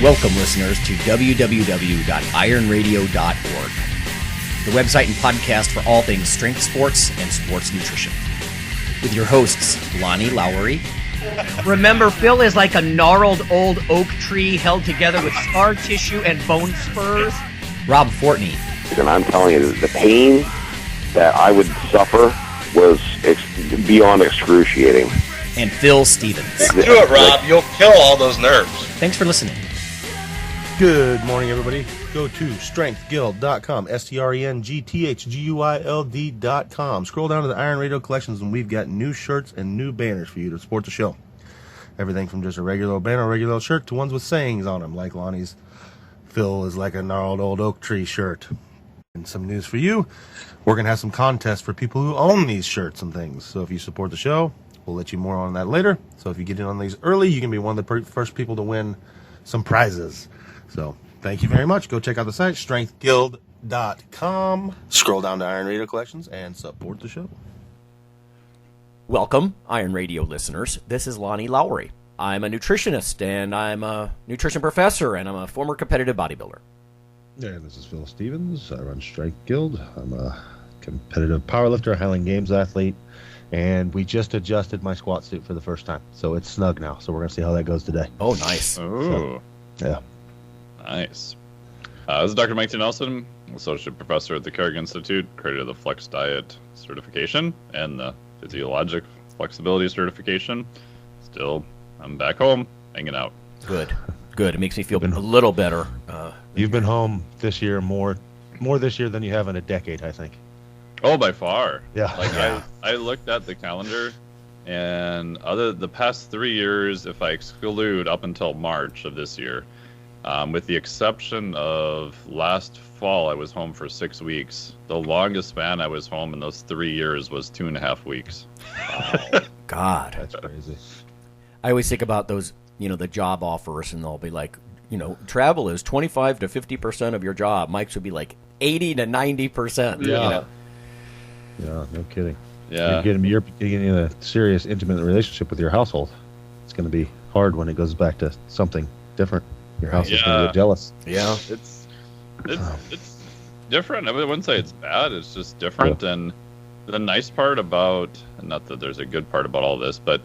Welcome, listeners, to www.ironradio.org, the website and podcast for all things strength sports and sports nutrition. With your hosts, Lonnie Lowry. Remember, Phil is like a gnarled old oak tree held together with scar tissue and bone spurs. Rob Fortney. And I'm telling you, the pain that I would suffer was beyond excruciating. And Phil Stevens. Do it, Rob. You'll kill all those nerves. Thanks for listening. Good morning, everybody. Go to strengthguild.com, strengthguild.com. Scroll down to the Iron Radio collections, and we've got new shirts and new banners for you to support the show. Everything from just a regular banner, regular shirt, to ones with sayings on them, like Lonnie's Phil is like a gnarled old oak tree shirt. And some news for you, we're going to have some contests for people who own these shirts and things. So if you support the show, we'll let you more on that later. So if you get in on these early, you can be one of the first people to win some prizes. So thank you very much. Go check out the site, strengthguild.com. Scroll down to Iron Radio Collections and support the show. Welcome, Iron Radio listeners. This is Lonnie Lowry. I'm a nutritionist, and I'm a nutrition professor, and I'm a former competitive bodybuilder. And this is Phil Stevens. I run Strength Guild. I'm a competitive powerlifter, Highland Games athlete, and we just adjusted my squat suit for the first time. So it's snug now, so we're going to see how that goes today. Oh, nice. Oh, yeah. Nice. This is Dr. Mike T. Nelson, Associate Professor at the Carrick Institute, creator of the Flex Diet certification and the Physiologic Flexibility certification. Still, I'm back home, hanging out. Good. It makes me feel a little better. You've been home this year more this year than you have in a decade, I think. Oh, by far. Yeah. Like I looked at the calendar, and the past 3 years, if I exclude up until March of this year, with the exception of last fall, I was home for 6 weeks. The longest span I was home in those 3 years was 2.5 weeks. Wow. God. That's crazy. I always think about those, the job offers, and they'll be like, travel is 25 to 50% of your job. Mike's would be like 80 to 90%. Yeah. Yeah, no kidding. Yeah. You're getting in a serious, intimate relationship with your household. It's going to be hard when it goes back to something different. Your house is going to get jealous. Yeah. It's different. I wouldn't say it's bad. It's just different. Yeah. And the nice part about, not that there's a good part about all this, but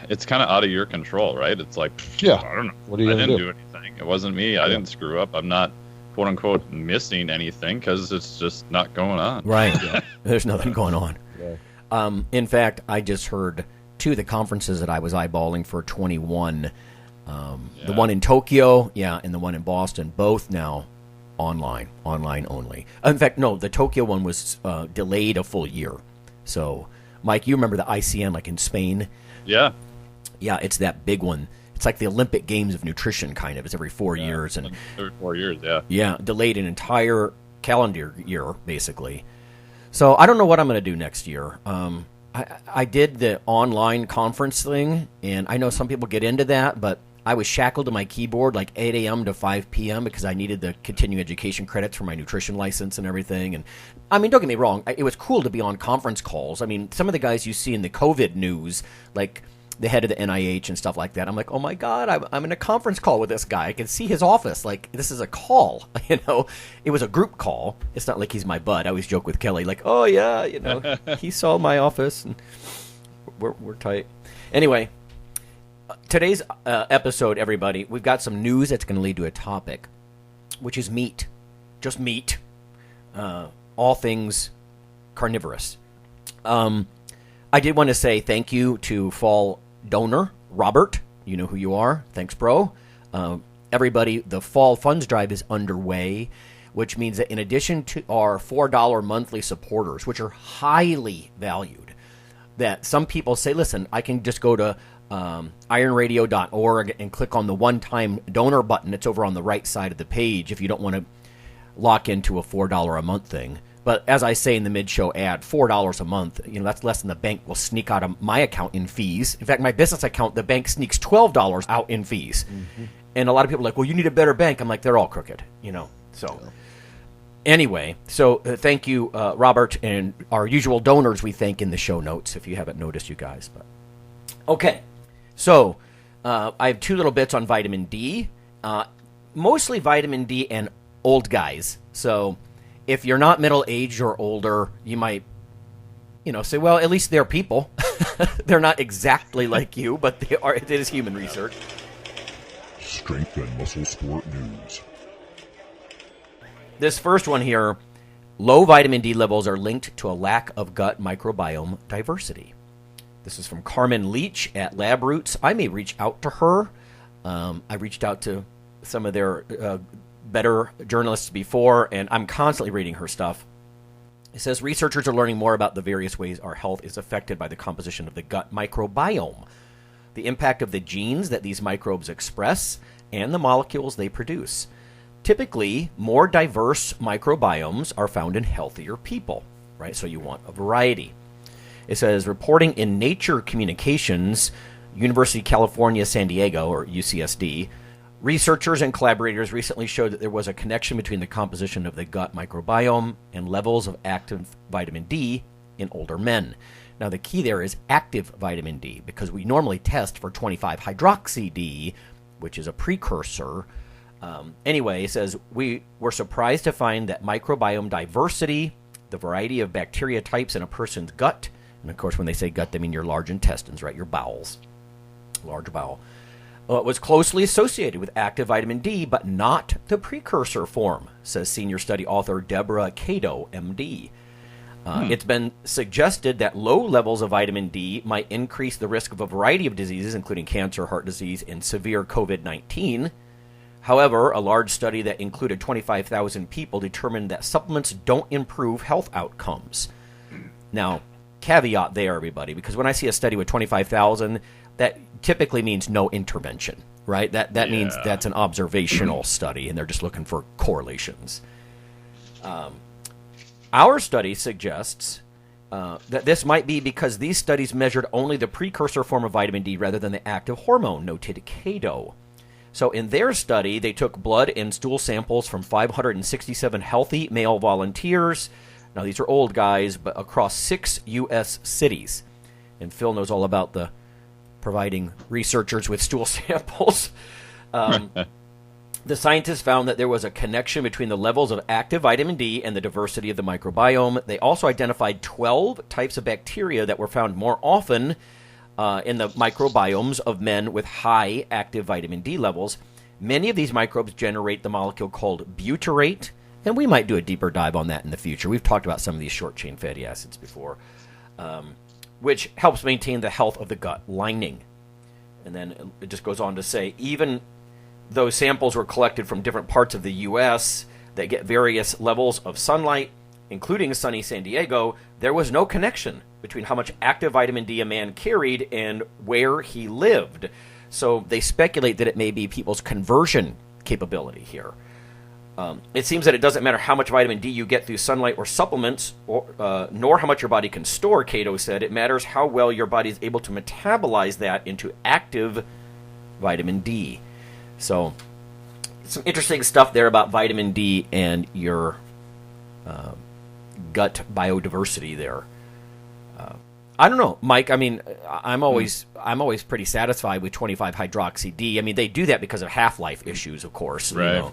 it's kind of out of your control, right? It's like, yeah, I don't know. What are you I going didn't to do anything. It wasn't me. I didn't screw up. I'm not, quote unquote, missing anything because it's just not going on. Right. There's nothing going on. Yeah. In fact, I just heard two of the conferences that I was eyeballing for 21. The one in Tokyo, and the one in Boston, both now online only. In fact, no, the Tokyo one was delayed a full year. So, Mike, you remember the ICN like in Spain? Yeah. Yeah, it's that big one. It's like the Olympic Games of nutrition, kind of. It's every 4 years. And every 4 years, yeah. Yeah, delayed an entire calendar year, basically. So I don't know what I'm going to do next year. I did the online conference thing, and I know some people get into that, but I was shackled to my keyboard like 8 a.m. to 5 p.m. because I needed the continuing education credits for my nutrition license and everything. And I mean, don't get me wrong, it was cool to be on conference calls. I mean, some of the guys you see in the COVID news, like the head of the NIH and stuff like that, I'm like, oh my God, I'm in a conference call with this guy. I can see his office. Like, this is a call, It was a group call. It's not like he's my bud. I always joke with Kelly, like, oh yeah, he saw my office, and we're tight. Anyway, today's episode, everybody, we've got some news that's going to lead to a topic, which is meat. Just meat. All things carnivorous. I did want to say thank you to fall donor Robert. You know who you are. Thanks, bro. Everybody, the fall funds drive is underway, which means that in addition to our $4 monthly supporters, which are highly valued, that some people say, listen, I can just go to ironradio.org and click on the one-time donor button. It's over on the right side of the page if you don't want to lock into a $4 a month thing. But as I say in the mid-show ad, $4 a month, that's less than the bank will sneak out of my account in fees. In fact, my business account, the bank sneaks $12 out in fees. Mm-hmm. And a lot of people are like, well, you need a better bank. I'm like, they're all crooked, So anyway, thank you, Robert, and our usual donors we thank in the show notes if you haven't noticed, you guys. But okay, so I have two little bits on vitamin D. mostly vitamin D and old guys. So if you're not middle-aged or older, you might, say, well, at least they're people. They're not exactly like you, but they are. It is human research. Strength and muscle sport news. This first one here, low vitamin D levels are linked to a lack of gut microbiome diversity. This is from Carmen Leach at LabRoots. I may reach out to her. I reached out to some of their better journalists before, and I'm constantly reading her stuff. It says researchers are learning more about the various ways our health is affected by the composition of the gut microbiome, the impact of the genes that these microbes express, and the molecules they produce. Typically, more diverse microbiomes are found in healthier people, right? So you want a variety. It says, reporting in Nature Communications, University of California, San Diego, or UCSD, researchers and collaborators recently showed that there was a connection between the composition of the gut microbiome and levels of active vitamin D in older men. Now, the key there is active vitamin D, because we normally test for 25-hydroxy-D, which is a precursor. Anyway, it says, we were surprised to find that microbiome diversity, the variety of bacteria types in a person's gut, and of course, when they say gut, they mean your large intestines, right? Your bowels, large bowel, was closely associated with active vitamin D, but not the precursor form, says senior study author Deborah Cato, MD. It's been suggested that low levels of vitamin D might increase the risk of a variety of diseases, including cancer, heart disease, and severe COVID-19. However, a large study that included 25,000 people determined that supplements don't improve health outcomes. Now, caveat there, everybody, because when I see a study with 25,000, that typically means no intervention, right? That means that's an observational study, and they're just looking for correlations. Our study suggests that this might be because these studies measured only the precursor form of vitamin D rather than the active hormone, noted Cato. So in their study, they took blood and stool samples from 567 healthy male volunteers. Now, these are old guys, but across 6 U.S. cities. And Phil knows all about the providing researchers with stool samples. The scientists found that there was a connection between the levels of active vitamin D and the diversity of the microbiome. They also identified 12 types of bacteria that were found more often in the microbiomes of men with high active vitamin D levels. Many of these microbes generate the molecule called butyrate, and we might do a deeper dive on that in the future. We've talked about some of these short-chain fatty acids before, which helps maintain the health of the gut lining. And then it just goes on to say, even though samples were collected from different parts of the U.S. that get various levels of sunlight, including sunny San Diego, there was no connection between how much active vitamin D a man carried and where he lived. So they speculate that it may be people's conversion capability here. It seems that it doesn't matter how much vitamin D you get through sunlight or supplements, nor how much your body can store, Cato said. It matters how well your body is able to metabolize that into active vitamin D. So some interesting stuff there about vitamin D and your gut biodiversity there. I don't know, Mike. I mean, I'm always pretty satisfied with 25-hydroxy-D. I mean, they do that because of half-life issues, of course. Right. You know,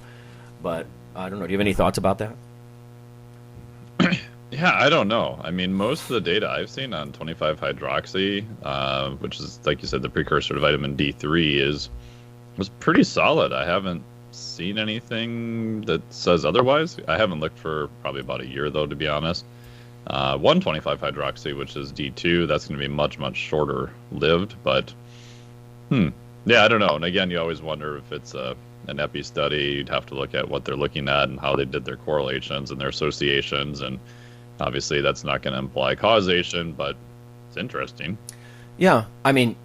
but I don't know. Do you have any thoughts about that? Yeah, I don't know. I mean, most of the data I've seen on 25-hydroxy, which is, like you said, the precursor to vitamin D3, was pretty solid. I haven't seen anything that says otherwise. I haven't looked for probably about a year, though, to be honest. 125-hydroxy, which is D2, that's going to be much, much shorter lived. But, yeah, I don't know. And again, you always wonder if it's an epi study. You'd have to look at what they're looking at and how they did their correlations and their associations. And obviously, that's not going to imply causation, but it's interesting. Yeah. I mean,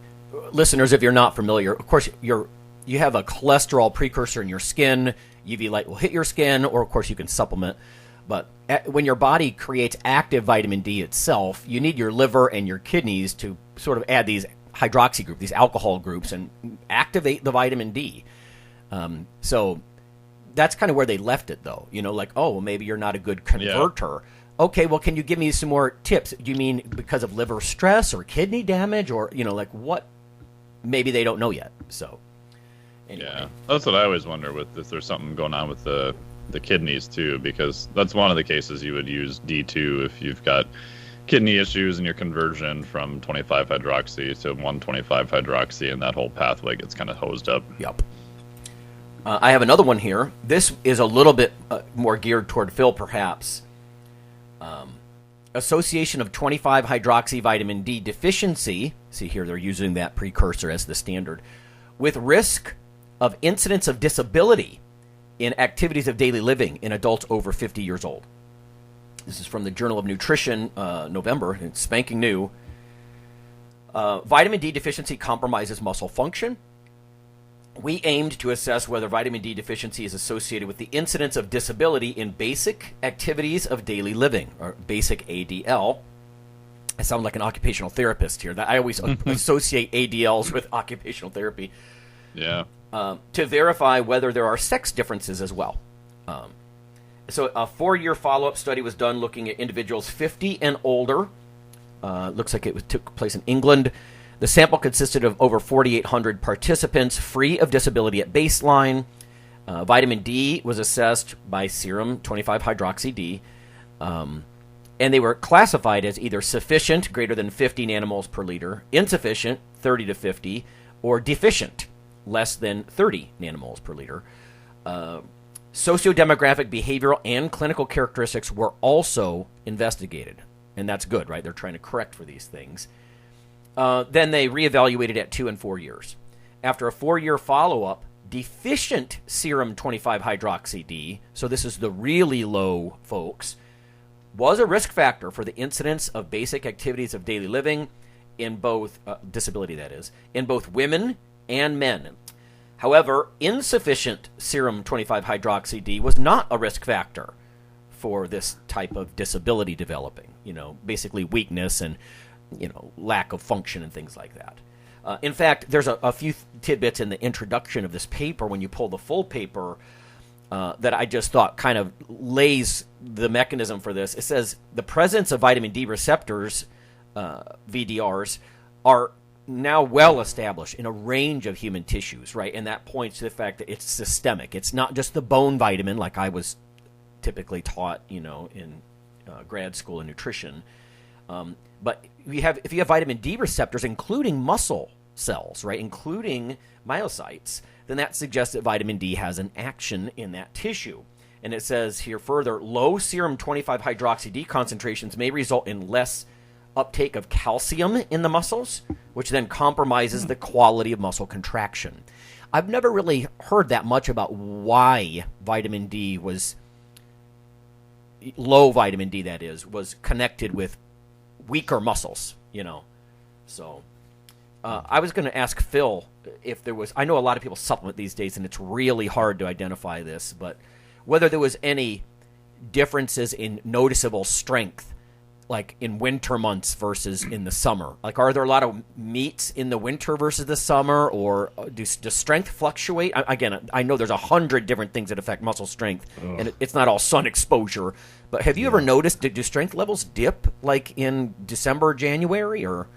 listeners, if you're not familiar, of course, you have a cholesterol precursor in your skin. UV light will hit your skin, or, of course, you can supplement. But when your body creates active vitamin D itself, you need your liver and your kidneys to sort of add these hydroxy groups, these alcohol groups, and activate the vitamin D. So that's kind of where they left it, though. You know, like, oh, well, maybe you're not a good converter. Yeah. Okay, well, can you give me some more tips? Do you mean because of liver stress or kidney damage, or, you know, like what? Maybe they don't know yet. So anyway. Yeah, that's what I always wonder with if there's something going on with the kidneys too, because that's one of the cases you would use D2 if you've got kidney issues and your conversion from 25-hydroxy to 125-hydroxy, and that whole pathway gets kind of hosed up. Yep. I have another one here. This is a little bit more geared toward Phil, perhaps. Association of 25-hydroxy vitamin D deficiency, see here they're using that precursor as the standard, with risk of incidence of disability in activities of daily living in adults over 50 years old. This is from the Journal of Nutrition, November. It's spanking new. Vitamin D deficiency compromises muscle function. We aimed to assess whether vitamin D deficiency is associated with the incidence of disability in basic activities of daily living, or basic ADL. I sound like an occupational therapist here. I always associate ADLs with occupational therapy. Yeah. To verify whether there are sex differences as well. So a 4-year follow-up study was done looking at individuals 50 and older. Looks like it took place in England. The sample consisted of over 4,800 participants free of disability at baseline. Vitamin D was assessed by serum 25-hydroxy-D. And they were classified as either sufficient, greater than 50 nanomoles per liter, insufficient, 30 to 50, or deficient, less than 30 nanomoles per liter. Sociodemographic, behavioral, and clinical characteristics were also investigated. And that's good, right? They're trying to correct for these things. Then they reevaluated at 2 and 4 years. After a 4-year follow-up, deficient serum 25-hydroxy-D, so this is the really low folks, was a risk factor for the incidence of basic activities of daily living in both, disability that is, in both women and men. However, insufficient serum 25-hydroxy-D was not a risk factor for this type of disability developing, basically weakness and, lack of function and things like that. In fact, there's a few tidbits in the introduction of this paper when you pull the full paper that I just thought kind of lays the mechanism for this. It says the presence of vitamin D receptors, VDRs, are now well established in a range of human tissues, right? And that points to the fact that it's systemic. It's not just the bone vitamin like I was typically taught, in grad school in nutrition. But if you have vitamin D receptors, including muscle cells, right, including myocytes, then that suggests that vitamin D has an action in that tissue. And it says here further, low serum 25-hydroxy-D concentrations may result in less uptake of calcium in the muscles, which then compromises the quality of muscle contraction. I've never really heard that much about why vitamin D was, low vitamin D that is, was connected with weaker muscles, So I was going to ask Phil if there was, I know a lot of people supplement these days and it's really hard to identify this, but whether there was any differences in noticeable strength like in winter months versus in the summer? Like, are there a lot of meets in the winter versus the summer, or does strength fluctuate? Again, I know there's 100 different things that affect muscle strength, and it's not all sun exposure. But have you ever noticed, do strength levels dip like in December, January, or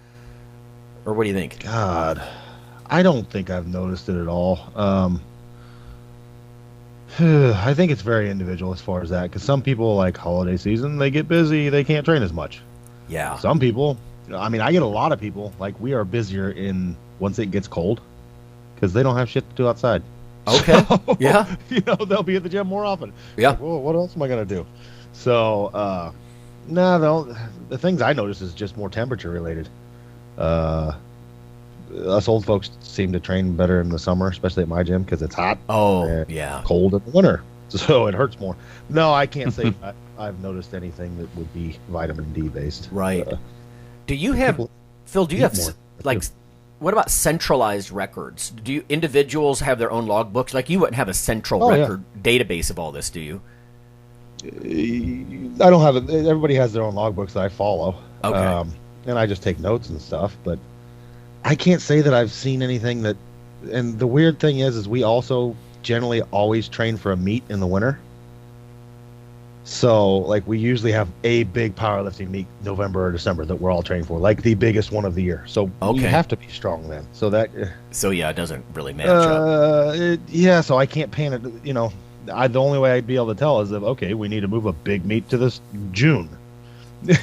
what do you think? God, I don't think I've noticed it at all. I think it's very individual as far as that, because some people, like holiday season, they get busy, they can't train as much. Yeah. Some people, I get a lot of people, like we are busier once it gets cold, because they don't have shit to do outside. Okay. So, yeah. They'll be at the gym more often. Yeah. Like, well, what else am I going to do? So, the things I notice is just more temperature related. Us old folks seem to train better in the summer, especially at my gym, because it's hot. Yeah. Cold in the winter, so it hurts more. No, I can't say I've noticed anything that would be vitamin D based. Right. Do you have, Phil? Do you have what about centralized records? Do individuals have their own logbooks? Like, you wouldn't have a central record database of all this, do you? I don't have it. Everybody has their own logbooks that I follow. Okay. And I just take notes and stuff, but I can't say that I've seen anything that. And the weird thing is we also generally always train for a meet in the winter. So, like, we usually have a big powerlifting meet November or December that we're all training for, like the biggest one of the year. So we have to be strong then. So that. So yeah, it doesn't really match up. Yeah, so I can't pan it. You know, the only way I'd be able to tell is that okay, we need to move a big meet to this June.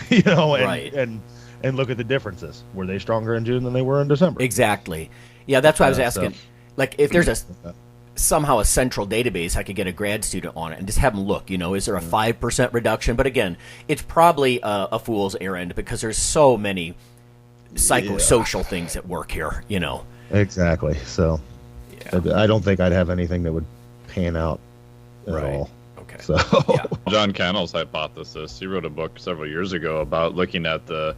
You know, and look at the differences. Were they stronger in June than they were in December? Exactly. Yeah, that's why I was asking. Like, if there's somehow a central database, I could get a grad student on it and just have them look, you know, is there a 5% reduction? But again, it's probably a fool's errand because there's so many psychosocial things at work here, you know. Exactly. So I don't think I'd have anything that would pan out at all. Okay. So John Cannell's hypothesis, he wrote a book several years ago about looking at the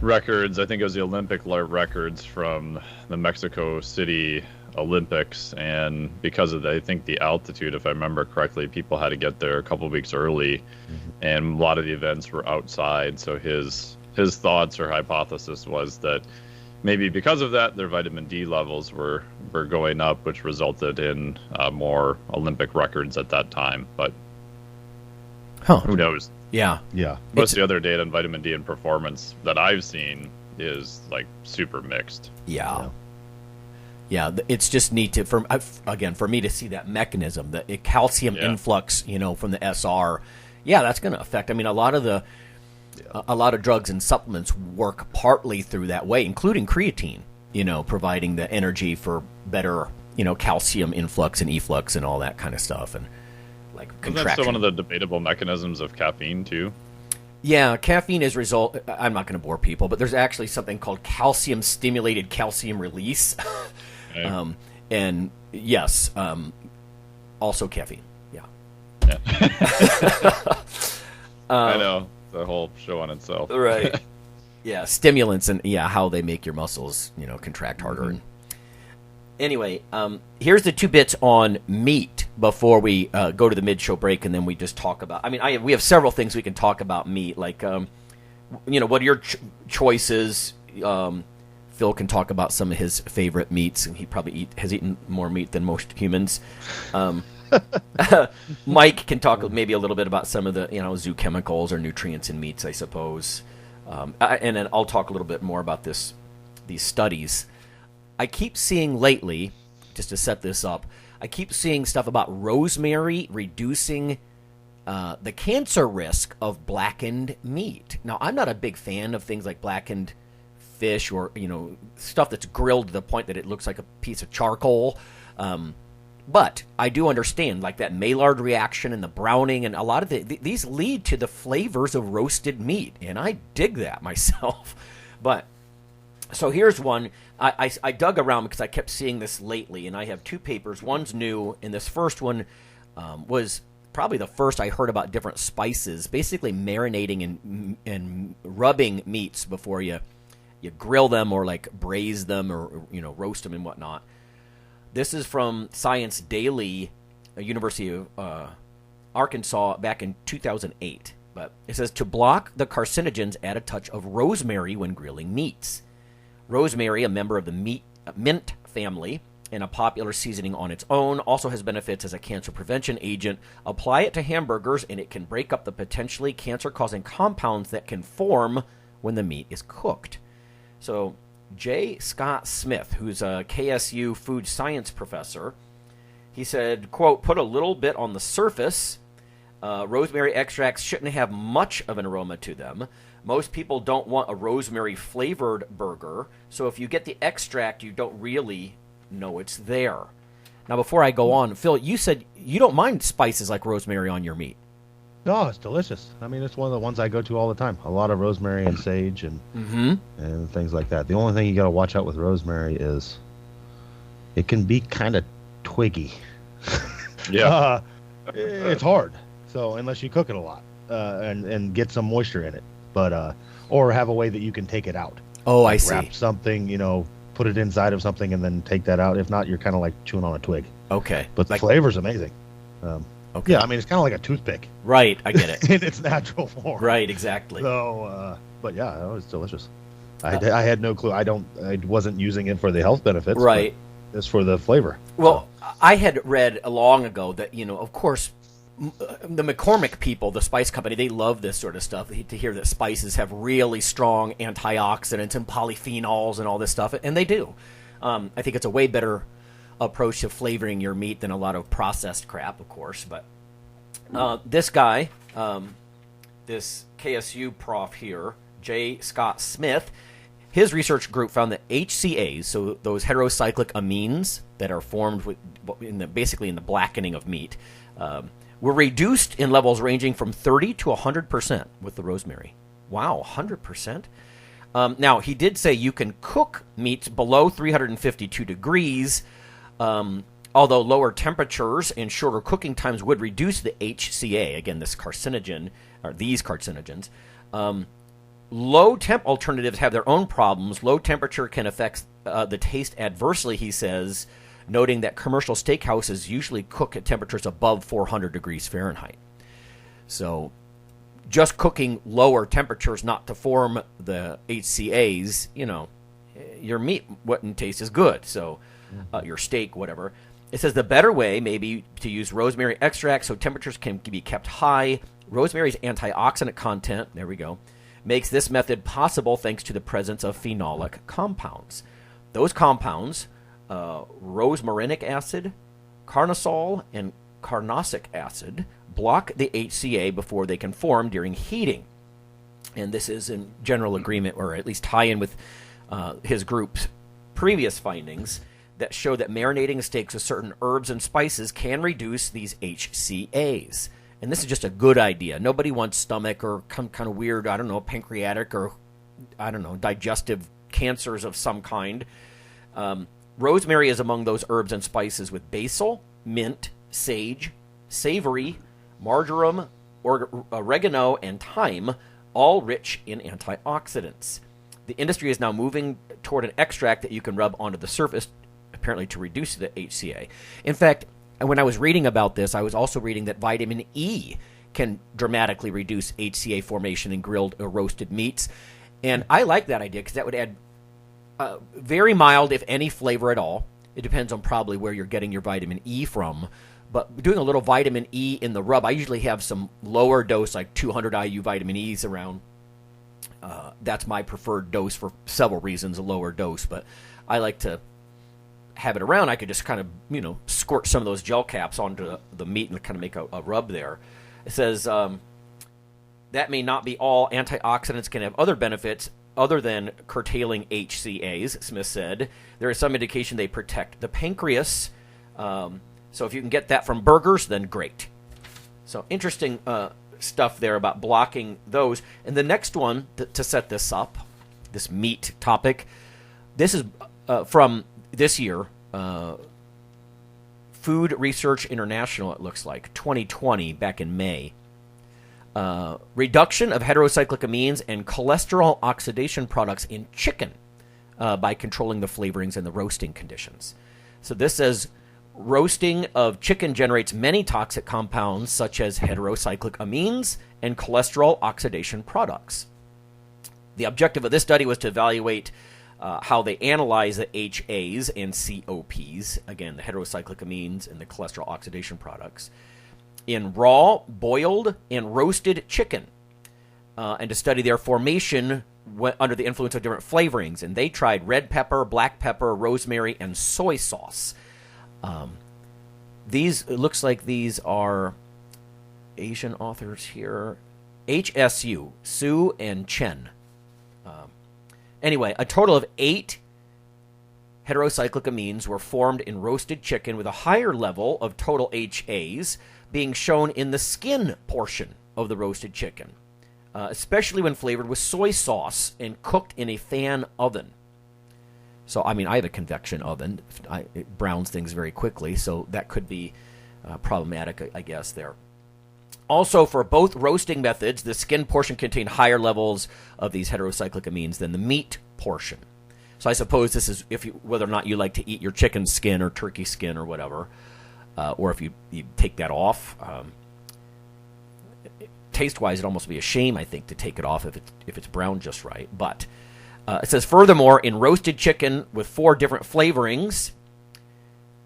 records. I think it was the Olympic records from the Mexico City Olympics, and because of I think the altitude, if I remember correctly, people had to get there a couple of weeks early, and a lot of the events were outside. So his thoughts or hypothesis was that maybe because of that, their vitamin D levels were going up, which resulted in more Olympic records at that time. But who knows? Yeah. Most of the other data on vitamin D and performance that I've seen is like super mixed. Yeah, it's just neat to, for me to see that mechanism, the calcium influx, you know, from the SR. Yeah, that's going to affect. I mean, a lot of drugs and supplements work partly through that way, including creatine. You know, providing the energy for better, you know, calcium influx and efflux and all that kind of stuff, and like contraction. That's still one of the debatable mechanisms of caffeine too. Yeah, caffeine is I'm not going to bore people, but there's actually something called calcium-stimulated calcium release. Okay. And yes, also caffeine. Yeah. I know, the whole show on itself. Right. Yeah, stimulants and how they make your muscles, you know, contract harder. And anyway, here's the 2 bits on meat before we go to the mid-show break, and then we just talk about. I mean, we have several things we can talk about meat, like, you know, what are your choices? Phil can talk about some of his favorite meats, and he probably has eaten more meat than most humans. Mike can talk maybe a little bit about some of the, you know, zoochemicals or nutrients in meats, I suppose. And then I'll talk a little bit more about these studies. I keep seeing lately, just to set this up, I keep seeing stuff about rosemary reducing the cancer risk of blackened meat. Now, I'm not a big fan of things like blackened fish or, you know, stuff that's grilled to the point that it looks like a piece of charcoal. But I do understand, like, that Maillard reaction and the browning, and a lot of these lead to the flavors of roasted meat, and I dig that myself. But so here's one. I dug around because I kept seeing this lately, and I have 2 papers. One's new, and this first one was probably the first I heard about different spices, basically marinating and rubbing meats before you grill them or like braise them or, you know, roast them and whatnot. This is from Science Daily, University of Arkansas, back in 2008. But it says, to block the carcinogens, add a touch of rosemary when grilling meats. Rosemary, a member of the mint family and a popular seasoning on its own, also has benefits as a cancer prevention agent. Apply it to hamburgers, and it can break up the potentially cancer-causing compounds that can form when the meat is cooked. So J. Scott Smith, who's a KSU food science professor, he said, quote, put a little bit on the surface. Rosemary extracts shouldn't have much of an aroma to them. Most people don't want a rosemary-flavored burger, so if you get the extract, you don't really know it's there. Now, before I go on, Phil, you said you don't mind spices like rosemary on your meat. No, it's delicious. I mean, it's one of the ones I go to all the time. A lot of rosemary and sage and things like that. The only thing you got to watch out with rosemary is it can be kind of twiggy. Yeah. It's hard. So unless you cook it a lot and get some moisture in it, but or have a way that you can take it out. Oh, like I see. Wrap something, you know, put it inside of something and then take that out. If not, you're kind of like chewing on a twig. Okay. But the flavor's amazing. Okay. Yeah, I mean, it's kind of like a toothpick. Right, I get it. In its natural form. Right, exactly. So, but yeah, it was delicious. I had no clue. I wasn't using it for the health benefits. Right. It's for the flavor. Well, I had read long ago that, you know, of course, the McCormick people, the spice company, they love this sort of stuff. To hear that spices have really strong antioxidants and polyphenols and all this stuff, and they do. I think it's a way better approach to flavoring your meat than a lot of processed crap, of course. But this guy, this KSU prof here, J. Scott Smith, his research group found that HCAs, so those heterocyclic amines that are formed basically in the blackening of meat, were reduced in levels ranging from 30 to 100% with the rosemary. Wow, 100%? Now, he did say you can cook meats below 352 degrees, although lower temperatures and shorter cooking times would reduce the HCA, again, this carcinogen, or these carcinogens. Low temp alternatives have their own problems. Low temperature can affect the taste adversely, he says, noting that commercial steakhouses usually cook at temperatures above 400 degrees Fahrenheit. So just cooking lower temperatures not to form the HCAs, your meat wouldn't taste as good. So your steak, whatever. It says the better way may be to use rosemary extract so temperatures can be kept high. Rosemary's antioxidant content, there we go, makes this method possible thanks to the presence of phenolic compounds. Those compounds, rosmarinic acid, carnosol, and carnosic acid, block the HCA before they can form during heating. And this is in general agreement, or at least tie in with his group's previous findings that show that marinating steaks with certain herbs and spices can reduce these HCAs. And this is just a good idea. Nobody wants stomach or kind of weird, pancreatic or, digestive cancers of some kind. Rosemary is among those herbs and spices with basil, mint, sage, savory, marjoram, oregano, and thyme, all rich in antioxidants. The industry is now moving toward an extract that you can rub onto the surface, apparently to reduce the HCA. In fact, when I was reading about this, I was also reading that vitamin E can dramatically reduce HCA formation in grilled or roasted meats. And I like that idea because that would add very mild, if any, flavor at all. It depends on probably where you're getting your vitamin E from. But doing a little vitamin E in the rub, I usually have some lower dose, like 200 IU vitamin E's around. That's my preferred dose for several reasons, a lower dose. But I like to have it around. I could just kind of, squirt some of those gel caps onto the meat and kind of make a rub there. It says that may not be all. Antioxidants can have other benefits other than curtailing HCAs, Smith said. There is some indication they protect the pancreas. So if you can get that from burgers, then great. So interesting stuff there about blocking those. And the next one, to set this up, this meat topic, this is from this year, Food Research International, it looks like, 2020, back in May. Reduction of heterocyclic amines and cholesterol oxidation products in chicken by controlling the flavorings and the roasting conditions. So this says roasting of chicken generates many toxic compounds such as heterocyclic amines and cholesterol oxidation products. The objective of this study was to evaluate how they analyze the HAs and COPs, again, the heterocyclic amines and the cholesterol oxidation products, in raw, boiled, and roasted chicken, and to study their formation under the influence of different flavorings. And they tried red pepper, black pepper, rosemary, and soy sauce. It looks like these are Asian authors here. HSU, Su and Chen. Anyway, a total of 8 heterocyclic amines were formed in roasted chicken with a higher level of total HAs being shown in the skin portion of the roasted chicken, especially when flavored with soy sauce and cooked in a fan oven. So, I have a convection oven. It browns things very quickly, so that could be problematic, I guess, there. Also, for both roasting methods, the skin portion contained higher levels of these heterocyclic amines than the meat portion. So I suppose this is whether or not you like to eat your chicken skin or turkey skin or whatever, or if you take that off. Taste-wise, it'd almost be a shame, I think, to take it off if it's browned just right. But it says, furthermore, in roasted chicken with 4 different flavorings,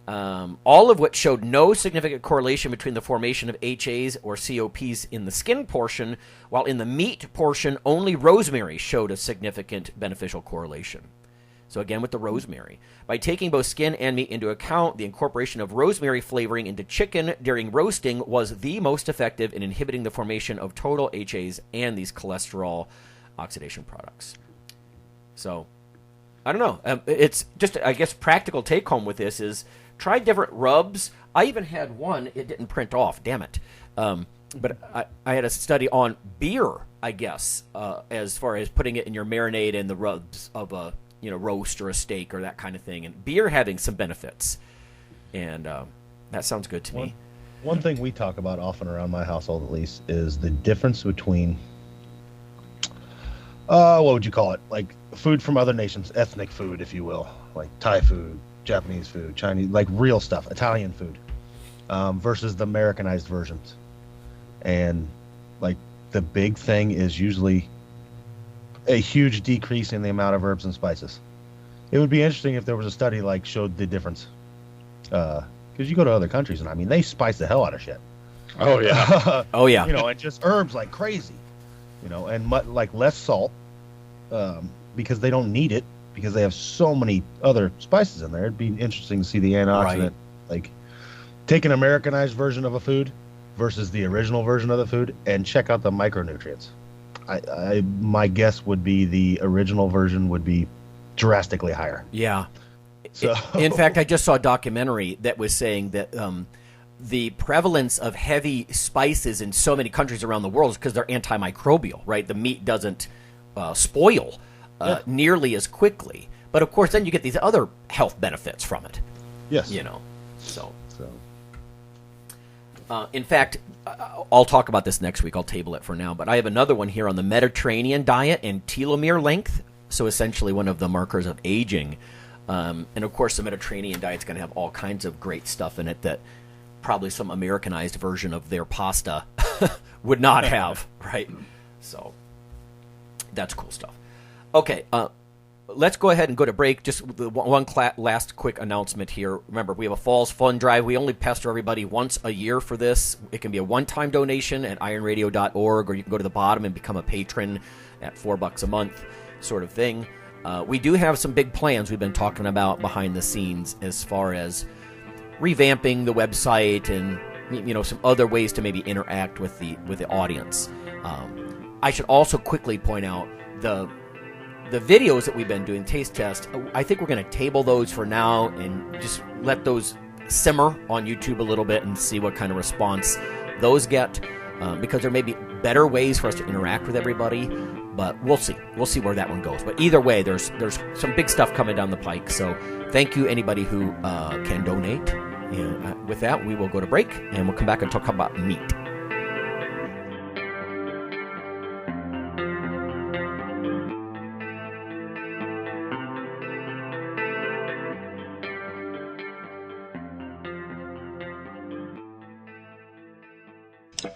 all of which showed no significant correlation between the formation of HAs or COPs in the skin portion, while in the meat portion, only rosemary showed a significant beneficial correlation. So again, with the rosemary. By taking both skin and meat into account, the incorporation of rosemary flavoring into chicken during roasting was the most effective in inhibiting the formation of total HAs and these cholesterol oxidation products. So, I don't know. It's just, I guess, practical take-home with this is try different rubs. I even had one, it didn't print off, damn it. But I had a study on beer, I guess, as far as putting it in your marinade and the rubs of a roast or a steak or that kind of thing. And beer having some benefits. And that sounds good to me. One thing we talk about often around my household, at least, is the difference between, what would you call it? Like food from other nations, ethnic food, if you will. Like Thai food, Japanese food, Chinese, like real stuff, Italian food, versus the Americanized versions. And like the big thing is usually a huge decrease in the amount of herbs and spices. It would be interesting if there was a study like showed the difference. Because you go to other countries and I mean they spice the hell out of shit. Oh yeah. Oh yeah. And just herbs like crazy. And like less salt, because they don't need it, because they have so many other spices in there. It'd be interesting to see the antioxidant, Right. like take an Americanized version of a food versus the original version of the food and check out the micronutrients. My guess would be the original version would be drastically higher. Yeah. So In fact, I just saw a documentary that was saying that the prevalence of heavy spices in so many countries around the world is because they're antimicrobial, right? The meat doesn't spoil nearly as quickly. But, of course, then you get these other health benefits from it. Yes. So. In fact, I'll talk about this next week. I'll table it for now. But I have another one here on the Mediterranean diet and telomere length. So essentially one of the markers of aging. And, of course, the Mediterranean diet's going to have all kinds of great stuff in it that probably some Americanized version of their pasta would not have, right? So that's cool stuff. Okay, let's go ahead and go to break. Just one last quick announcement here. Remember, we have a Falls Fund Drive. We only pester everybody once a year for this. It can be a one-time donation at ironradio.org, or you can go to the bottom and become a patron at $4 a month sort of thing. We do have some big plans we've been talking about behind the scenes as far as revamping the website and some other ways to maybe interact with the audience. I should also quickly point out the videos that we've been doing, taste test, I think we're going to table those for now and just let those simmer on YouTube a little bit and see what kind of response those get, because there may be better ways for us to interact with everybody, but we'll see. We'll see where that one goes. But either way, there's some big stuff coming down the pike, so thank you anybody who can donate. And with that, we will go to break, and we'll come back and talk about meat.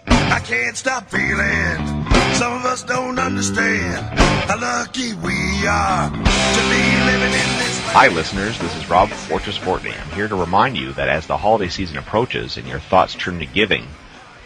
I can't stop feeling. Some of us don't understand how lucky we are to be living in this land. Hi listeners, this is Rob Fortress Fortney. I'm here to remind you that as the holiday season approaches and your thoughts turn to giving,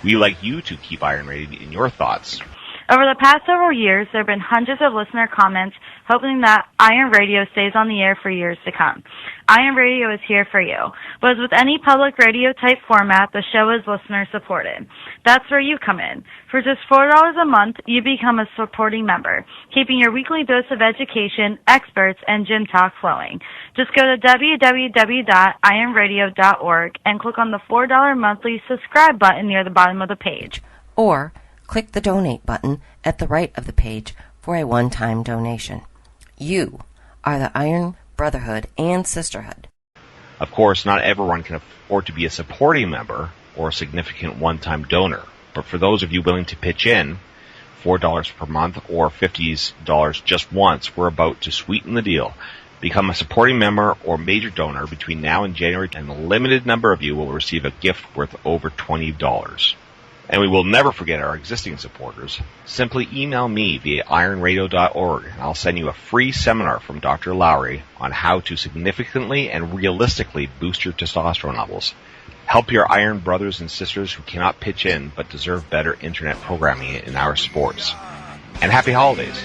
we like you to keep Iron Radio in your thoughts. Over the past several years, there have been hundreds of listener comments hoping that Iron Radio stays on the air for years to come. Iron Radio is here for you. But as with any public radio type format, the show is listener supported. That's where you come in. For just $4 a month, you become a supporting member, keeping your weekly dose of education, experts, and gym talk flowing. Just go to www.ironradio.org and click on the $4 monthly subscribe button near the bottom of the page. Or click the donate button at the right of the page for a one-time donation. You are the Iron Brotherhood and Sisterhood. Of course, not everyone can afford to be a supporting member or a significant one-time donor. But for those of you willing to pitch in, $4 per month or $50 just once, we're about to sweeten the deal. Become a supporting member or major donor between now and January, and a limited number of you will receive a gift worth over $20. And we will never forget our existing supporters. Simply email me via ironradio.org, and I'll send you a free seminar from Dr. Lowry on how to significantly and realistically boost your testosterone levels. Help your iron brothers and sisters who cannot pitch in but deserve better internet programming in our sports. And happy holidays.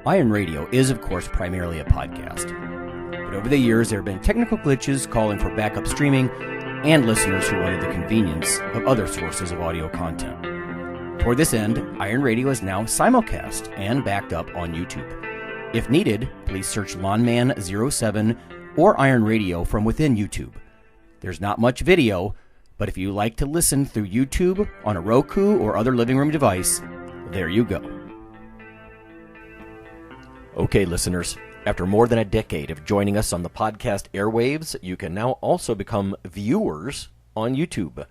Iron Radio is, of course, primarily a podcast. But over the years, there have been technical glitches calling for backup streaming and listeners who wanted the convenience of other sources of audio content. Toward this end, Iron Radio is now simulcast and backed up on YouTube. If needed, please search Lawnman07 or Iron Radio from within YouTube. There's not much video, but if you like to listen through YouTube on a Roku or other living room device, there you go. Okay, listeners, after more than a decade of joining us on the podcast airwaves, you can now also become viewers on YouTube.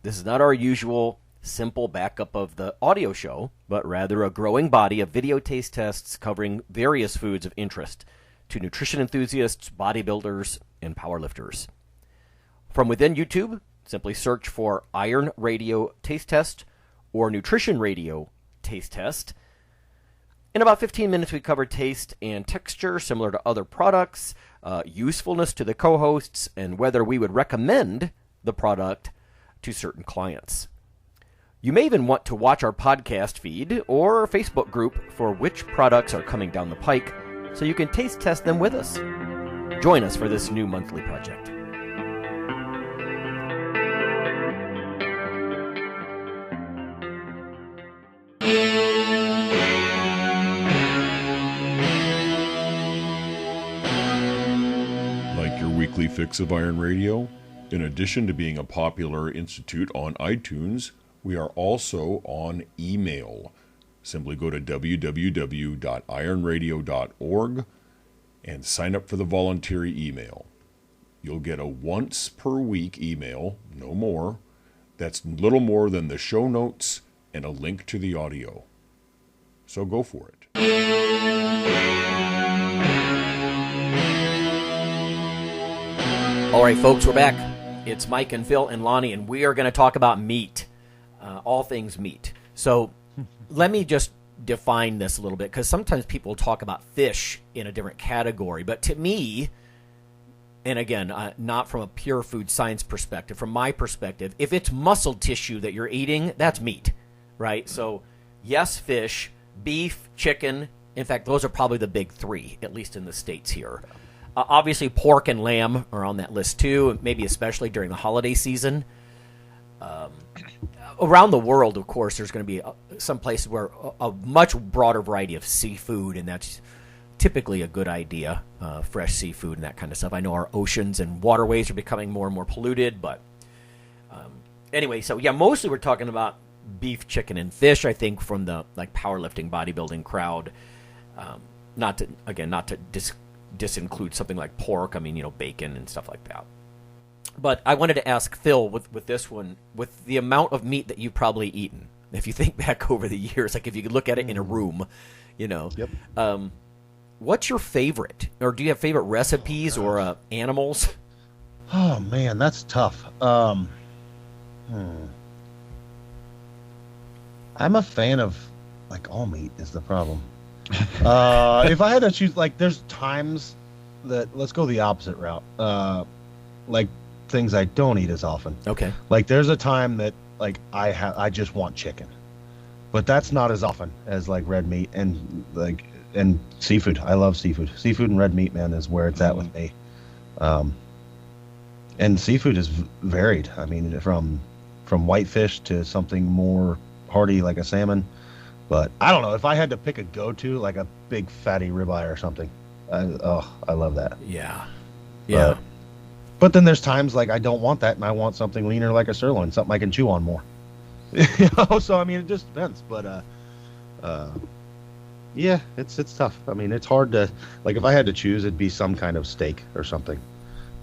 This is not our usual simple backup of the audio show, but rather a growing body of video taste tests covering various foods of interest to nutrition enthusiasts, bodybuilders, and powerlifters. From within YouTube, simply search for Iron Radio Taste Test or Nutrition Radio Taste Test. In about 15 minutes, we cover taste and texture similar to other products, usefulness to the co-hosts, and whether we would recommend the product to certain clients. You may even want to watch our podcast feed or Facebook group for which products are coming down the pike so you can taste test them with us. Join us for this new monthly project. Weekly fix of Iron Radio. In addition to being a popular institute on iTunes, we are also on email. Simply go to www.ironradio.org and sign up for the voluntary email. You'll get a once per week email, no more. That's little more than the show notes and a link to the audio. So go for it. All right, folks, we're back. It's Mike and Phil and Lonnie, and we are going to talk about meat, all things meat. So let me just define this a little bit, because sometimes people talk about fish in a different category. But to me, and again, not from a pure food science perspective, from my perspective, if it's muscle tissue that you're eating, that's meat, right? So yes, fish, beef, chicken. In fact, those are probably the big three, at least in the States here. Obviously, pork and lamb are on that list too, maybe especially during the holiday season. Around the world, of course, there's going to be some places where a much broader variety of seafood, and that's typically a good idea, fresh seafood and that kind of stuff. I know our oceans and waterways are becoming more and more polluted, but anyway, so yeah, mostly we're talking about beef, chicken, and fish, I think, from the powerlifting, bodybuilding crowd. Not to disinclude something like pork, bacon and stuff like that. But I wanted to ask Phil with this one, with the amount of meat that you've probably eaten, if you think back over the years, if you could look at it in a room, Yep. What's your favorite? Or do you have favorite recipes or animals? Oh, man, that's tough. I'm a fan of, all meat is the problem. If I had to choose, there's times that, let's go the opposite route. Things I don't eat as often. Okay. There's a time that, I just want chicken. But that's not as often as, red meat and, and seafood. I love seafood. Seafood and red meat, man, is where it's at with me. And seafood is varied. From whitefish to something more hearty like a salmon. But I don't know, if I had to pick a go-to, like a big fatty ribeye or something, I love that. Yeah. But then there's times I don't want that, and I want something leaner like a sirloin, something I can chew on more. So it just depends. But yeah, it's tough. It's hard to if I had to choose, it'd be some kind of steak or something.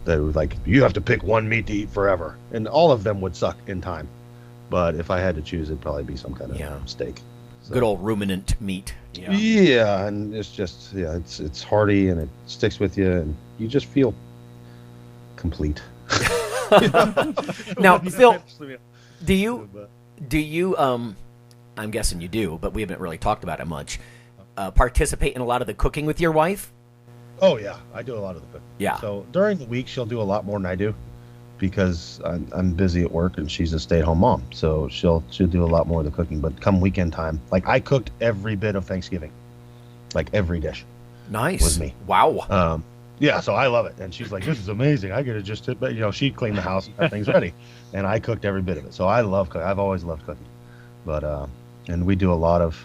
That would you have to pick one meat to eat forever, and all of them would suck in time. But if I had to choose, it'd probably be some kind of steak. Good old ruminant meat. Yeah, and it's just it's hearty and it sticks with you, and you just feel complete. Now, Phil, do you I'm guessing you do, but we haven't really talked about it much. Participate in a lot of the cooking with your wife? Oh yeah, I do a lot of the cooking. Yeah. So during the week, she'll do a lot more than I do, because I'm busy at work and she's a stay-at-home mom. So she'll do a lot more of the cooking. But come weekend time, like I cooked every bit of Thanksgiving, like every dish. Nice. Was me. Wow. Yeah, so I love it, and she's like, "This is amazing." I get to just, but she cleaned the house and got things ready, and I cooked every bit of it. So I love cooking. I've always loved cooking, but and we do a lot of.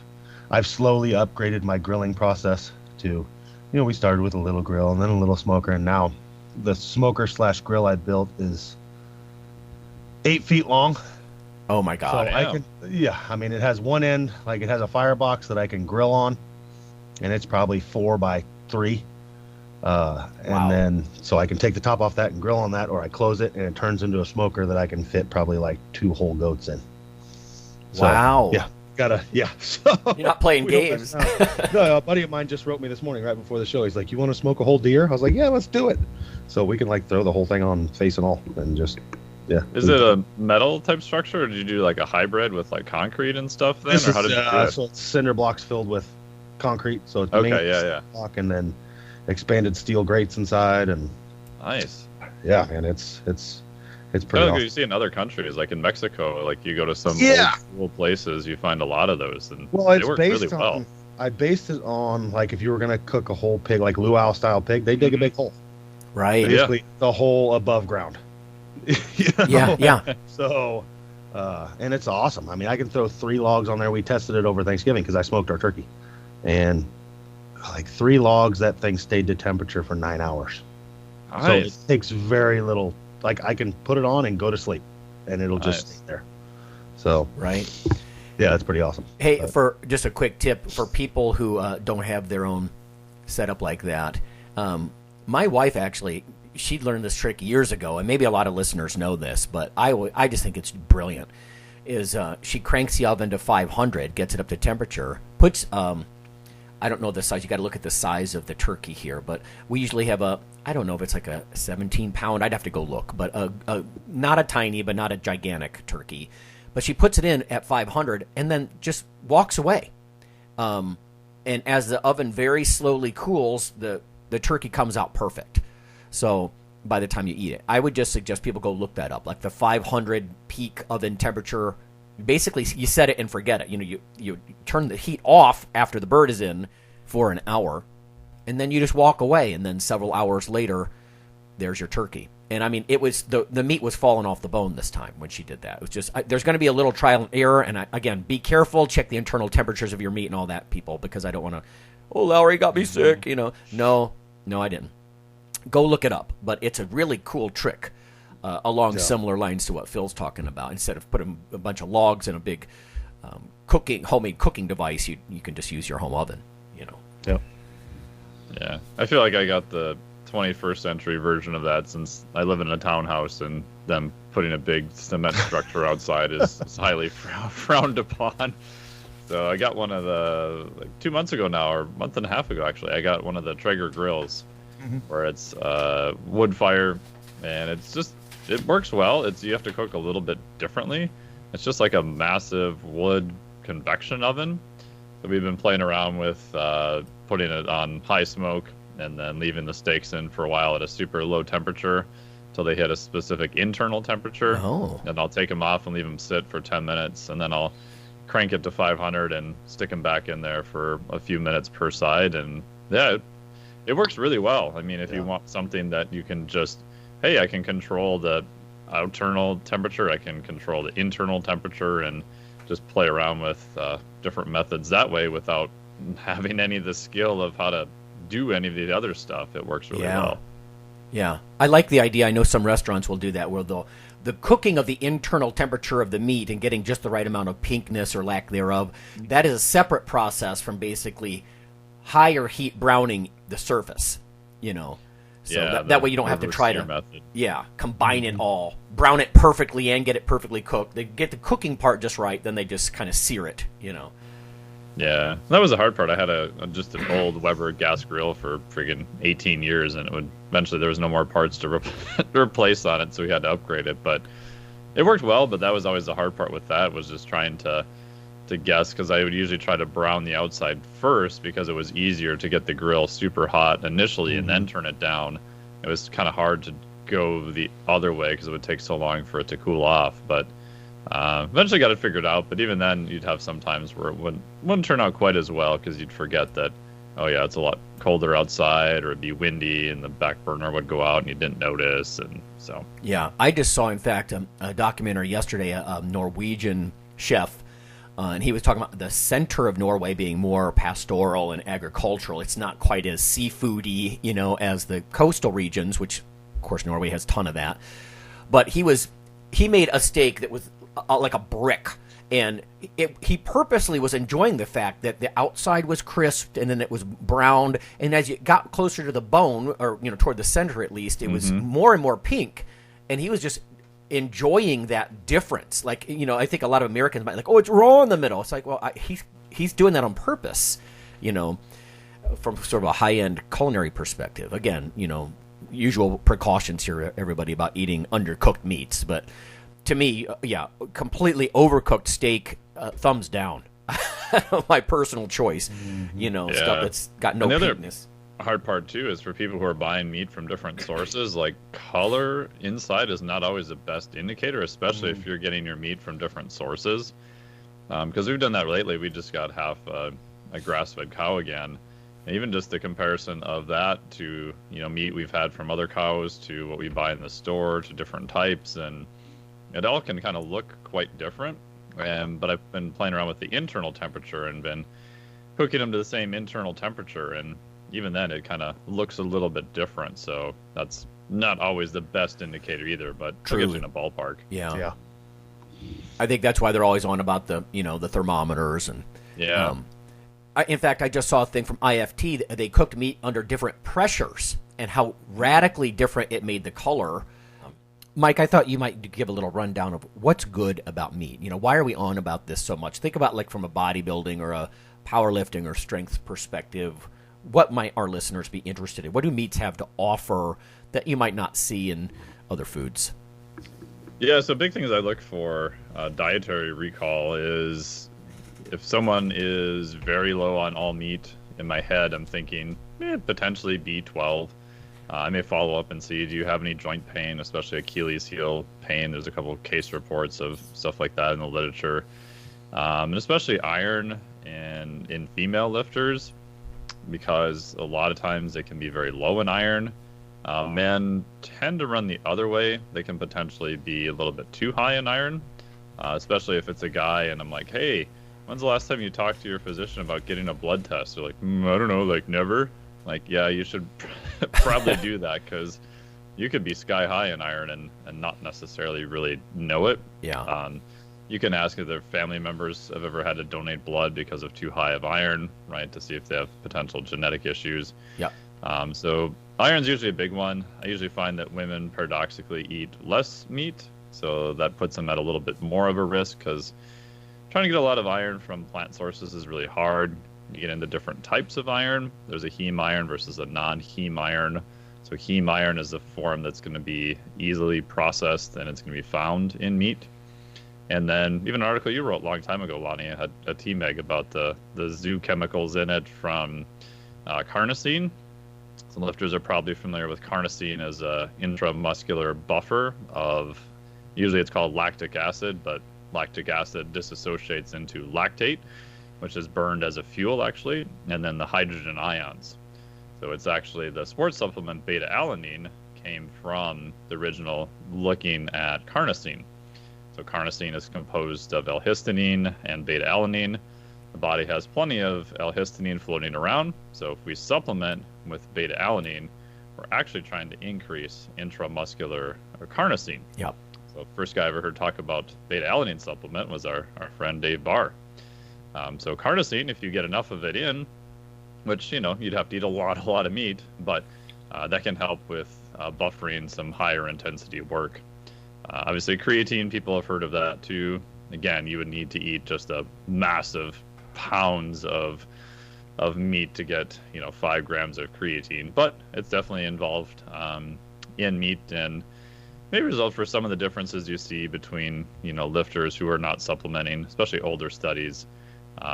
I've slowly upgraded my grilling process to, we started with a little grill and then a little smoker, and now the smoker/grill I built is 8 feet long. Oh my God! So it has one end, like it has a firebox that I can grill on, and it's probably 4 by 3. And then, so I can take the top off that and grill on that, or I close it and it turns into a smoker that I can fit probably like 2 whole goats in. So, wow. Yeah. So you're not playing games. No, a buddy of mine just wrote me this morning right before the show. He's like, "You want to smoke a whole deer?" I was like, "Yeah, let's do it." So we can like throw the whole thing on face and all and just, Is it a metal type structure, or did you do like a hybrid with like concrete and stuff then? Or how did you do it? So it's cinder blocks filled with concrete. So it's block and then expanded steel grates inside, and nice. Yeah, and it's pretty awesome. You see in other countries, like in Mexico, like you go to some old places, you find a lot of those, and they work really well. I based it on, like, if you were going to cook a whole pig, like luau style pig, they dig a big hole. Right. Basically, the hole above ground. Yeah. So, and it's awesome. I mean, I can throw 3 logs on there. We tested it over Thanksgiving because I smoked our turkey, and like 3 logs, that thing stayed to temperature for 9 hours. Nice. So it takes very little. Like, I can put it on and go to sleep, and it'll just stay there. So, right. Yeah, that's pretty awesome. Hey, for just a quick tip for people who don't have their own setup like that, my wife actually, she learned this trick years ago, and maybe a lot of listeners know this, but I just think it's brilliant, is she cranks the oven to 500, gets it up to temperature, puts... I don't know the size. You got to look at the size of the turkey here, but we usually have I don't know if it's like a 17-pound. I'd have to go look, but not a tiny, but not a gigantic turkey. But she puts it in at 500 and then just walks away. And as the oven very slowly cools, the turkey comes out perfect. So by the time you eat it, I would just suggest people go look that up, like the 500 peak oven temperature. Basically, you set it and forget it. You turn the heat off after the bird is in for an hour, and then you just walk away. And then several hours later, there's your turkey. And I mean, it was the meat was falling off the bone this time when she did that. It was just there's going to be a little trial and error. And again, be careful. Check the internal temperatures of your meat and all that, people, because I don't want to. Oh, Lowry got me sick. No, I didn't. Go look it up. But it's a really cool trick. Along similar lines to what Phil's talking about. Instead of putting a bunch of logs in a big homemade cooking device, you can just use your home oven. Yep. Yeah, I feel like I got the 21st century version of that, since I live in a townhouse, and them putting a big cement structure outside is highly frowned upon. So I got one of the 2 months ago now, or a month and a half ago actually. I got one of the Traeger grills, where it's wood fire, and it works well. You have to cook a little bit differently. It's just like a massive wood convection oven. So we've been playing around with putting it on high smoke and then leaving the steaks in for a while at a super low temperature until they hit a specific internal temperature. Oh. And I'll take them off and leave them sit for 10 minutes, and then I'll crank it to 500 and stick them back in there for a few minutes per side. And yeah, it works really well. I mean, if you want something that you can just... Hey, I can control the external temperature, I can control the internal temperature, and just play around with different methods that way without having any of the skill of how to do any of the other stuff. It works really well. Yeah. I like the idea. I know some restaurants will do that, where the cooking of the internal temperature of the meat and getting just the right amount of pinkness or lack thereof, that is a separate process from basically higher heat browning the surface, So that way you don't have to try to combine it all, brown it perfectly and get it perfectly cooked. They get the cooking part just right, then they just kind of sear it, Yeah, that was the hard part. I had just an old Weber gas grill for friggin' 18 years, and eventually there was no more parts to replace on it, so we had to upgrade it. But it worked well. But that was always the hard part with that, was just trying to guess, because I would usually try to brown the outside first because it was easier to get the grill super hot initially and then turn it down. It was kind of hard to go the other way because it would take so long for it to cool off. But eventually got it figured out, but even then you'd have some times where it wouldn't turn out quite as well because you'd forget that, oh yeah, it's a lot colder outside, or it'd be windy and the back burner would go out and you didn't notice. And so yeah, I just saw, in fact, a documentary yesterday, a Norwegian chef, and he was talking about the center of Norway being more pastoral and agricultural. It's not quite as seafoody, as the coastal regions, which of course Norway has a ton of that. But he made a steak that was like a brick, and he purposely was enjoying the fact that the outside was crisped and then it was browned, and as you got closer to the bone, or toward the center at least, it was more and more pink, and he was just enjoying that difference. Like, I think a lot of Americans might it's raw in the middle. It's like, well, he's doing that on purpose, from sort of a high-end culinary perspective. Again, usual precautions here, everybody, about eating undercooked meats, but to me, yeah, completely overcooked steak, thumbs down. My personal choice, stuff that's got no pinkness. The hard part too is for people who are buying meat from different sources, like color inside is not always the best indicator, especially if you're getting your meat from different sources. Because we've done that lately. We just got half a grass-fed cow again. And even just the comparison of that to, meat we've had from other cows to what we buy in the store to different types, and it all can kind of look quite different. But I've been playing around with the internal temperature and been cooking them to the same internal temperature, and even then it kind of looks a little bit different. So that's not always the best indicator either, but it gives you in a ballpark. Yeah. I think that's why they're always on about the the thermometers and in fact, I just saw a thing from IFT that they cooked meat under different pressures and how radically different it made the color. Mike, I thought you might give a little rundown of what's good about meat. Why are we on about this so much? Think about from a bodybuilding or a powerlifting or strength perspective. What might our listeners be interested in? What do meats have to offer that you might not see in other foods? Yeah, so big things I look for dietary recall is if someone is very low on all meat. In my head, I'm thinking potentially B12. I may follow up and see, do you have any joint pain, especially Achilles heel pain? There's a couple of case reports of stuff like that in the literature. And especially iron in female lifters, because a lot of times they can be very low in iron. Men tend to run the other way. They can potentially be a little bit too high in iron, especially if it's a guy and I'm like, hey, when's the last time you talked to your physician about getting a blood test? They're like, I don't know, never. Yeah, you should probably do that, because you could be sky high in iron and not necessarily really know it. Yeah. You can ask if their family members have ever had to donate blood because of too high of iron, right, to see if they have potential genetic issues. Yeah. So iron's usually a big one. I usually find that women paradoxically eat less meat, so that puts them at a little bit more of a risk, because trying to get a lot of iron from plant sources is really hard. You get into different types of iron. There's a heme iron versus a non-heme iron. So heme iron is the form that's going to be easily processed and it's going to be found in meat. And then even an article you wrote a long time ago, Lonnie, had a TMEG about the zoo chemicals in it from carnosine. Some lifters are probably familiar with carnosine as a intramuscular buffer of, usually it's called lactic acid, but lactic acid dissociates into lactate, which is burned as a fuel actually, and then the hydrogen ions. So it's actually the sports supplement beta-alanine came from the original looking at carnosine. So carnosine is composed of L-histinine and beta-alanine. The body has plenty of L-histinine floating around, so if we supplement with beta-alanine, we're actually trying to increase intramuscular carnosine. Yep. So first guy I ever heard talk about beta-alanine supplement was our friend Dave Barr. So carnosine, if you get enough of it in, which, you'd have to eat a lot of meat, but that can help with buffering some higher intensity work. Obviously, creatine, people have heard of that too. Again, you would need to eat just a massive pounds of meat to get 5 grams of creatine, but it's definitely involved in meat, and may result for some of the differences you see between lifters who are not supplementing, especially older studies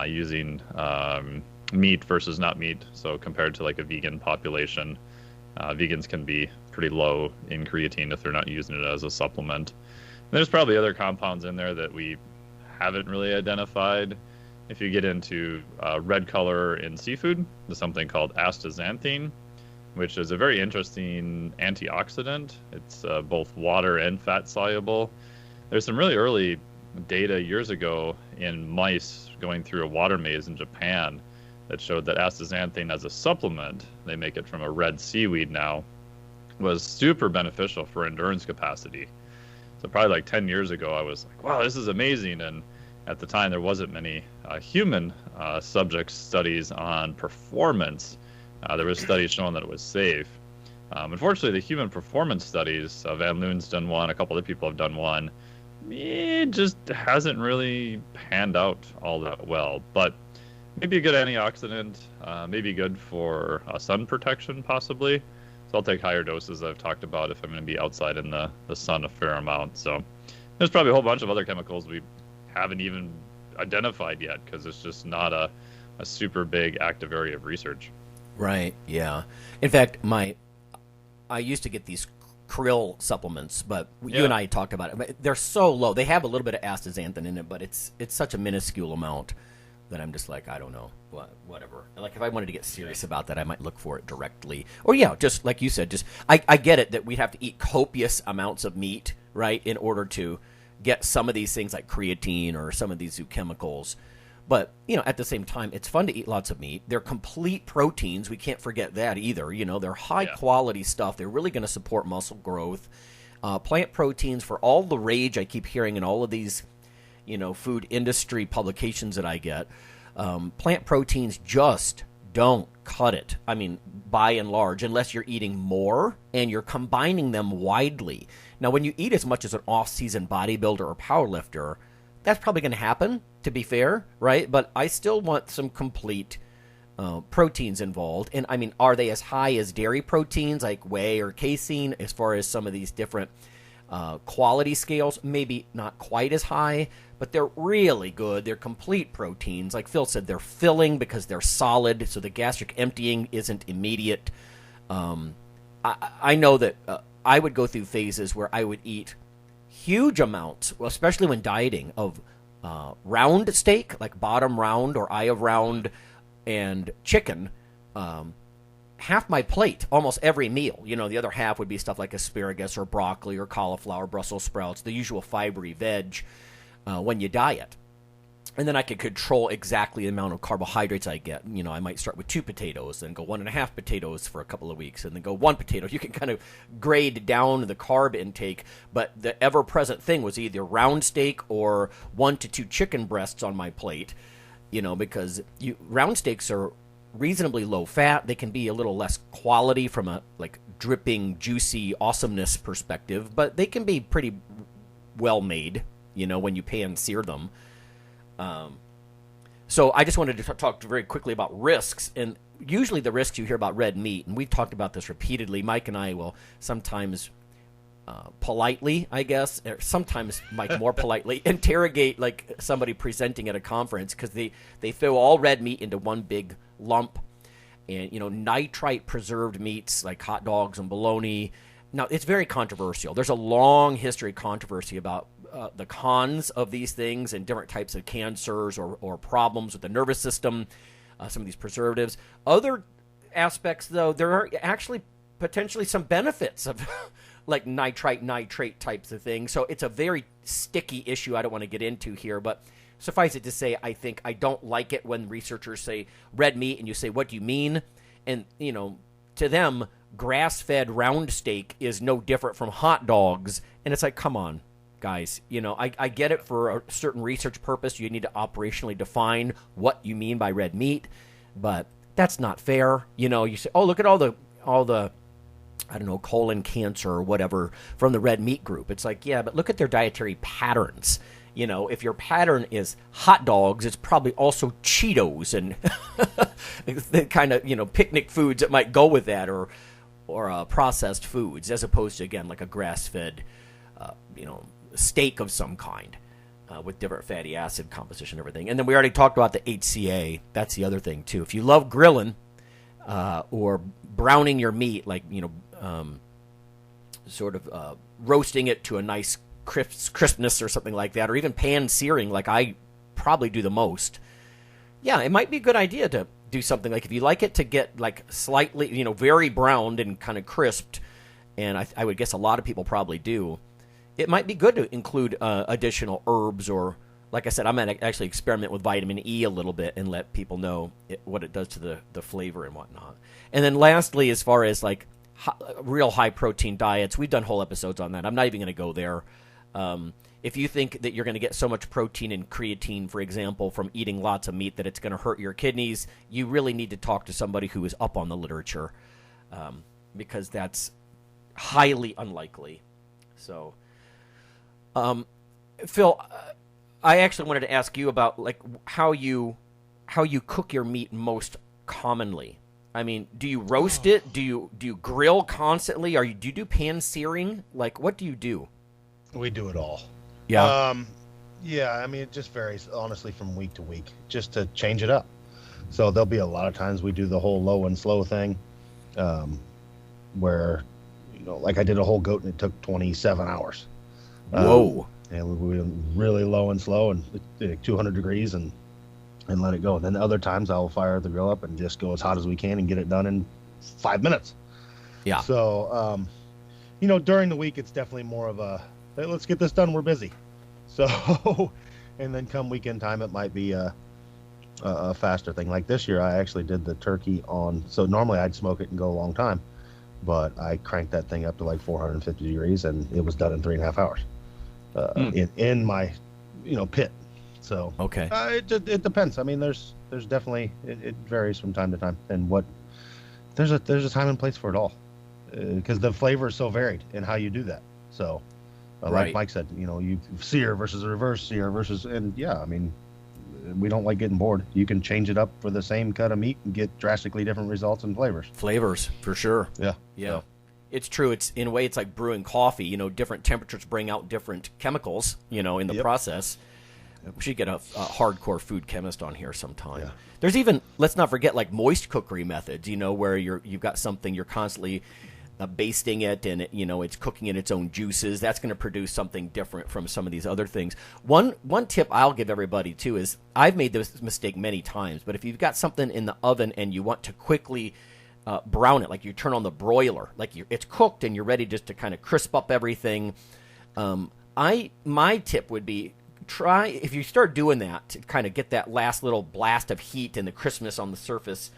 using meat versus not meat. So compared to like a vegan population, vegans can be pretty low in creatine if they're not using it as a supplement. And there's probably other compounds in there that we haven't really identified. If you get into red color in seafood, there's something called astaxanthin, which is a very interesting antioxidant. It's both water and fat soluble. There's some really early data years ago in mice going through a water maze in Japan that showed that astaxanthin as a supplement, they make it from a red seaweed now, was super beneficial for endurance capacity. So probably like 10 years ago, I was like, wow, this is amazing. And at the time, there wasn't many human subject studies on performance. There was studies showing that it was safe. Unfortunately, the human performance studies, Van Loon's done one, a couple other people have done one. It just hasn't really panned out all that well. But maybe a good antioxidant, maybe good for sun protection, possibly. So I'll take higher doses I've talked about if I'm going to be outside in the sun a fair amount. So there's probably a whole bunch of other chemicals we haven't even identified yet because it's just not a super big active area of research. Right, yeah. In fact, I used to get these krill supplements, but you and I talked about it. They're so low. They have a little bit of astaxanthin in it, but it's such a minuscule amount that I'm just like, I don't know, whatever. Like if I wanted to get serious about that, I might look for it directly. Or just like you said, I get it that we'd have to eat copious amounts of meat, right, in order to get some of these things like creatine or some of these zoochemicals. But, at the same time, it's fun to eat lots of meat. They're complete proteins. We can't forget that either. They're high-quality stuff. They're really going to support muscle growth. Plant proteins, for all the rage I keep hearing in all of these, food industry publications that I get, plant proteins just don't cut it. I mean, by and large, unless you're eating more and you're combining them widely. Now, when you eat as much as an off-season bodybuilder or powerlifter, that's probably going to happen, to be fair, right? But I still want some complete proteins involved. And, I mean, are they as high as dairy proteins like whey or casein as far as some of these different quality scales? Maybe not quite as high, but they're really good. They're complete proteins. Like Phil said, they're filling because they're solid, so the gastric emptying isn't immediate. I know that I would go through phases where I would eat huge amounts, well, especially when dieting, of round steak, like bottom round or eye of round, and chicken, half my plate almost every meal. The other half would be stuff like asparagus or broccoli or cauliflower, Brussels sprouts, the usual fibery veg when you diet. And then I could control exactly the amount of carbohydrates I get. I might start with 2 potatoes, then go 1.5 potatoes for a couple of weeks, and then go 1 potato. You can kind of grade down the carb intake, but the ever-present thing was either round steak or 1 to 2 chicken breasts on my plate, because round steaks are reasonably low fat. They can be a little less quality from a dripping, juicy awesomeness perspective, but they can be pretty well made, when you pan sear them. So I just wanted to talk very quickly about risks, and usually the risks you hear about red meat, and we've talked about this repeatedly. Mike and I will sometimes politely, I guess, or sometimes Mike more politely, interrogate like somebody presenting at a conference because they throw all red meat into one big lump, and nitrite preserved meats like hot dogs and bologna. Now it's very controversial. There's a long history of controversy about the cons of these things and different types of cancers or problems with the nervous system, some of these preservatives. Other aspects, though, there are actually potentially some benefits of like nitrate types of things. So it's a very sticky issue I don't want to get into here, but suffice it to say, I think I don't like it when researchers say red meat and you say, what do you mean? And, to them, grass-fed round steak is no different from hot dogs. And it's like, come on, guys. I get it for a certain research purpose. You need to operationally define what you mean by red meat, but that's not fair. You say, oh, look at all the I don't know, colon cancer or whatever from the red meat group. It's like, yeah, but look at their dietary patterns. If your pattern is hot dogs, it's probably also Cheetos and the kind of, picnic foods that might go with that, or processed foods, as opposed to, again, like a grass-fed, steak of some kind with different fatty acid composition and everything. And then we already talked about the HCA. That's the other thing, too. If you love grilling or browning your meat, like, roasting it to a nice crispness or something like that, or even pan searing like I probably do the most, it might be a good idea to do something like, if you like it to get like slightly, very browned and kind of crisped, and I would guess a lot of people probably do, it might be good to include additional herbs, or, like I said, I'm going to actually experiment with vitamin E a little bit and let people know what it does to the flavor and whatnot. And then lastly, as far as like real high protein diets, we've done whole episodes on that. I'm not even going to go there. If you think that you're going to get so much protein and creatine, for example, from eating lots of meat that it's going to hurt your kidneys, you really need to talk to somebody who is up on the literature, because that's highly unlikely. So, Phil, I actually wanted to ask you about like how you cook your meat most commonly. I mean, do you roast it? Do you grill constantly? Do you do pan searing? Like, what do you do? We do it all. Yeah. I mean, it just varies, honestly, from week to week, just to change it up. So there'll be a lot of times we do the whole low and slow thing, where, like I did a whole goat and it took 27 hours. Whoa. And we went really low and slow and 200 degrees and let it go. And then other times I'll fire the grill up and just go as hot as we can and get it done in 5 minutes. Yeah. So, during the week, it's definitely more of a, hey, let's get this done, we're busy. So, and then come weekend time, it might be a faster thing. Like this year, I actually did the turkey so normally I'd smoke it and go a long time, but I cranked that thing up to like 450 degrees and it was done in 3.5 hours in my, pit. So, okay. It depends. I mean, there's definitely, it varies from time to time, and there's a time and place for it all. Because the flavor is so varied in how you do that. So, right. Like Mike said, you sear versus reverse sear versus, and I mean, we don't like getting bored. You can change it up for the same cut of meat and get drastically different results and flavors. Flavors, for sure. Yeah. So. It's true. It's, in a way, it's like brewing coffee. Different temperatures bring out different chemicals, in the process. We should get a hardcore food chemist on here sometime. Yeah. There's even, let's not forget, like moist cookery methods, where you've got something, you're constantly basting it, and it's cooking in its own juices. That's going to produce something different from some of these other things. One tip I'll give everybody too is, I've made this mistake many times, but if you've got something in the oven and you want to quickly brown it, like you turn on the broiler, like it's cooked and you're ready just to kind of crisp up everything. My tip would be, try, if you start doing that, to kind of get that last little blast of heat and the crispness on the surface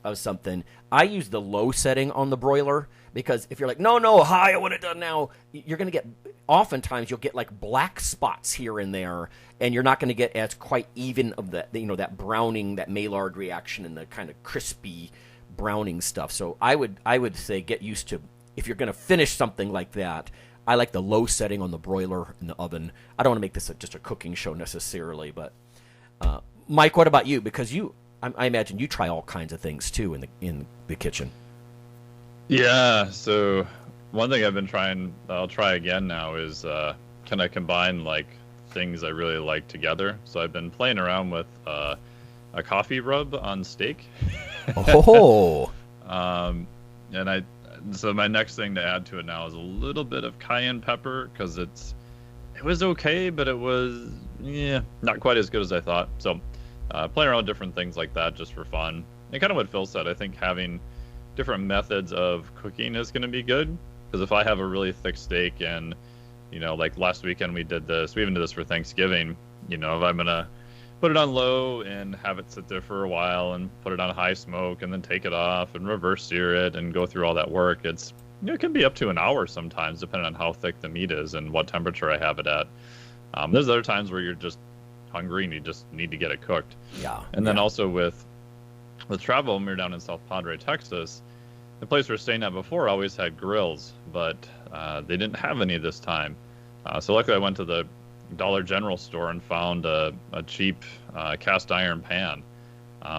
of something, I use the low setting on the broiler, because if you're like, no, high, I want it done now, you're going to get, oftentimes you'll get like black spots here and there, and you're not going to get as quite even of that, that browning, that Maillard reaction and the kind of crispy browning stuff. So I would say get used to, if you're going to finish something like that, I like the low setting on the broiler in the oven. I don't want to make this just a cooking show necessarily, but Mike, what about you? Because I imagine you try all kinds of things too in the kitchen. Yeah. So one thing I've been trying, I'll try again now, is can I combine like things I really like together? So I've been playing around with a coffee rub on steak. Oh. So my next thing to add to it now is a little bit of cayenne pepper, because it was okay, but it was not quite as good as I thought. So playing around with different things like that just for fun. And kind of what Phil said, I think having different methods of cooking is going to be good, because if I have a really thick steak and like last weekend we even did this for Thanksgiving, if I'm going to put it on low and have it sit there for a while and put it on high smoke and then take it off and reverse sear it and go through all that work, it can be up to an hour sometimes, depending on how thick the meat is and what temperature I have it at. There's other times where you're just hungry and you just need to get it cooked. Yeah. And then also with travel, when we were down in South Padre, Texas, the place we were staying at before always had grills, but they didn't have any this time. So luckily I went to the Dollar General store and found a cheap cast iron pan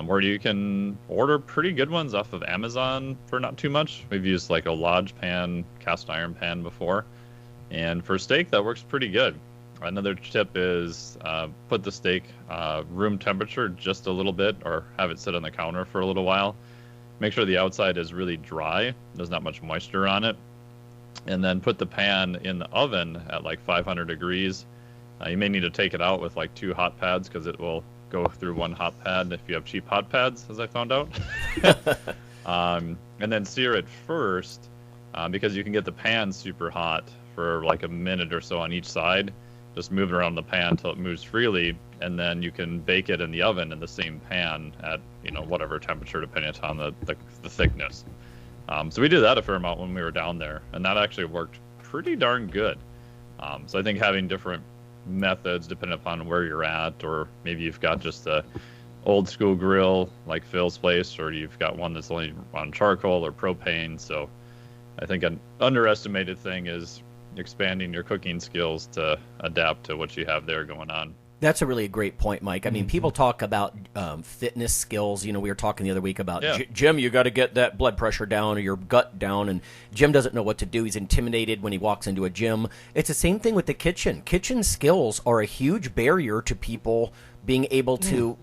where you can order pretty good ones off of Amazon for not too much. We've used like a Lodge pan, cast iron pan before, and for steak that works pretty good. Another tip is put the steak room temperature just a little bit, or have it sit on the counter for a little while. Make sure the outside is really dry. There's not much moisture on it. And then put the pan in the oven at like 500 degrees. You may need to take it out with like 2 hot pads because it will go through 1 hot pad if you have cheap hot pads, as I found out. And then sear it first because you can get the pan super hot for like a minute or so on each side. Just move it around the pan until it moves freely, and then you can bake it in the oven in the same pan at whatever temperature depending upon the thickness. So we did that a fair amount when we were down there, and that actually worked pretty darn good. So I think having different methods depending upon where you're at, or maybe you've got just a old school grill like Phil's place, or you've got one that's only on charcoal or propane. So I think an underestimated thing is expanding your cooking skills to adapt to what you have there going on. That's a really great point, Mike. I mean, people talk about fitness skills. We were talking the other week about, Jim, you got to get that blood pressure down or your gut down, and Jim doesn't know what to do. He's intimidated when he walks into a gym. It's the same thing with the kitchen. Kitchen skills are a huge barrier to people being able to,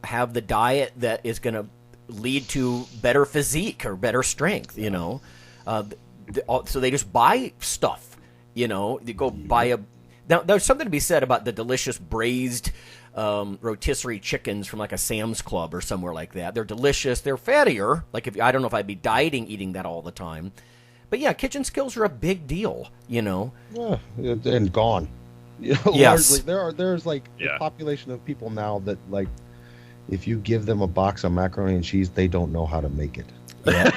have the diet that is going to lead to better physique or better strength, So they just buy stuff. They go buy a... Now, there's something to be said about the delicious braised rotisserie chickens from like a Sam's Club or somewhere like that. They're delicious. They're fattier. Like I don't know if I'd be dieting eating that all the time. But yeah, kitchen skills are a big deal, Yeah, and gone. Yes. Largely, there's like a population of people now that like if you give them a box of macaroni and cheese, they don't know how to make it. Yeah.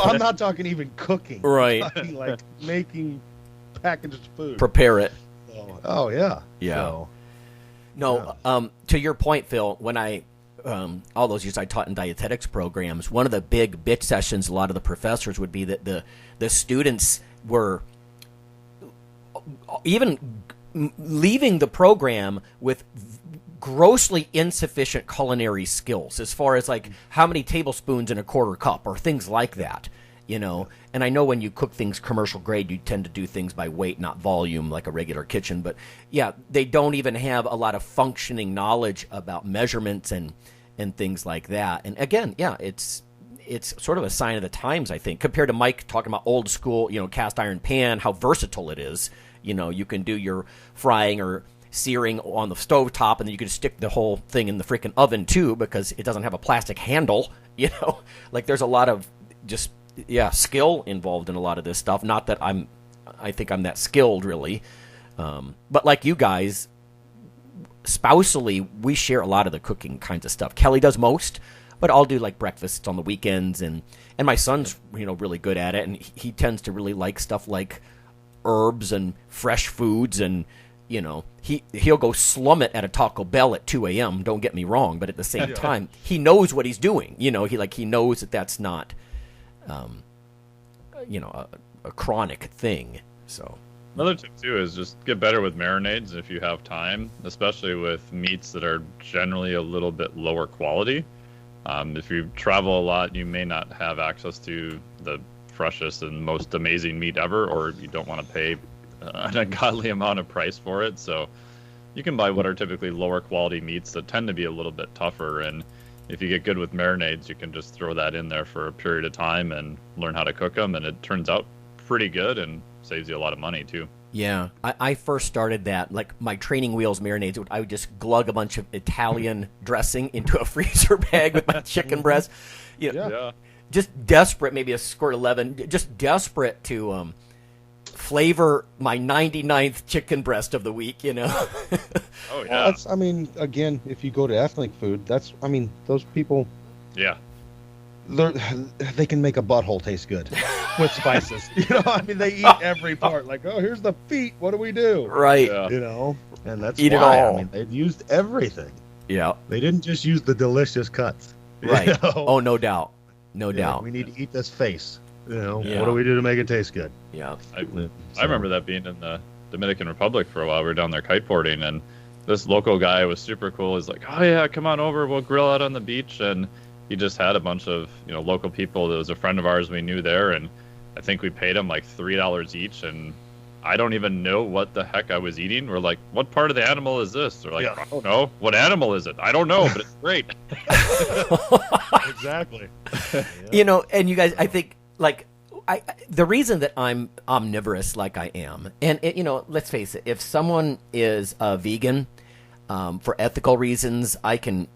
I'm not talking even cooking. Right. I'm talking like making packaged food. Prepare it. Oh yeah. Yeah. To your point, Phil, when I all those years I taught in dietetics programs, one of the big bitch sessions a lot of the professors would be that the students were even leaving the program with grossly insufficient culinary skills as far as like how many tablespoons in a quarter cup or things like that. And I know when you cook things commercial grade, you tend to do things by weight, not volume, like a regular kitchen. But yeah, they don't even have a lot of functioning knowledge about measurements and things like that. And again, yeah, it's sort of a sign of the times, I think, compared to Mike talking about old school, cast iron pan, how versatile it is. You can do your frying or searing on the stovetop, and then you can stick the whole thing in the freaking oven too because it doesn't have a plastic handle. Like there's a lot of just skill involved in a lot of this stuff. Not that I think I'm that skilled really, but like you guys, spousally, we share a lot of the cooking kinds of stuff. Kelly does most, but I'll do like breakfasts on the weekends, and my son's really good at it, and he tends to really like stuff like herbs and fresh foods, and he'll go slum it at a Taco Bell at 2 a.m. Don't get me wrong, but at the same time, he knows what he's doing. He knows that that's not a chronic thing. So another tip too is just get better with marinades if you have time, especially with meats that are generally a little bit lower quality. If you travel a lot, you may not have access to the freshest and most amazing meat ever, or you don't want to pay an ungodly amount of price for it. So you can buy what are typically lower quality meats that tend to be a little bit tougher, and if you get good with marinades, you can just throw that in there for a period of time and learn how to cook them, and it turns out pretty good and saves you a lot of money too. Yeah, I first started that, like my training wheels marinades, I would just glug a bunch of Italian dressing into a freezer bag with my chicken breast. Just desperate, maybe a squirt of lemon, just desperate to flavor my 99th chicken breast of the week, Oh yeah. Well, again, if you go to ethnic food, those people. Yeah. They can make a butthole taste good with spices. They eat every part. Like, oh, here's the feet. What do we do? Right. Yeah. And that's eat why. It all. They've used everything. Yeah. They didn't just use the delicious cuts. Right. Oh, no doubt. No doubt. We need to eat this face. What do we do to make it taste good? Yeah. I remember that being in the Dominican Republic for a while. We were down there kiteboarding, and this local guy was super cool. He's like, "Oh yeah, come on over. We'll grill out on the beach." And he just had a bunch of local people. There was a friend of ours we knew there, and I think we paid him like $3 each. And I don't even know what the heck I was eating. We're like, "What part of the animal is this?" They're like, "I don't know. What animal is it? I don't know, but it's great." Exactly. And you guys, I think, like, the reason that I'm omnivorous like I am, and let's face it, if someone is a vegan for ethical reasons, I can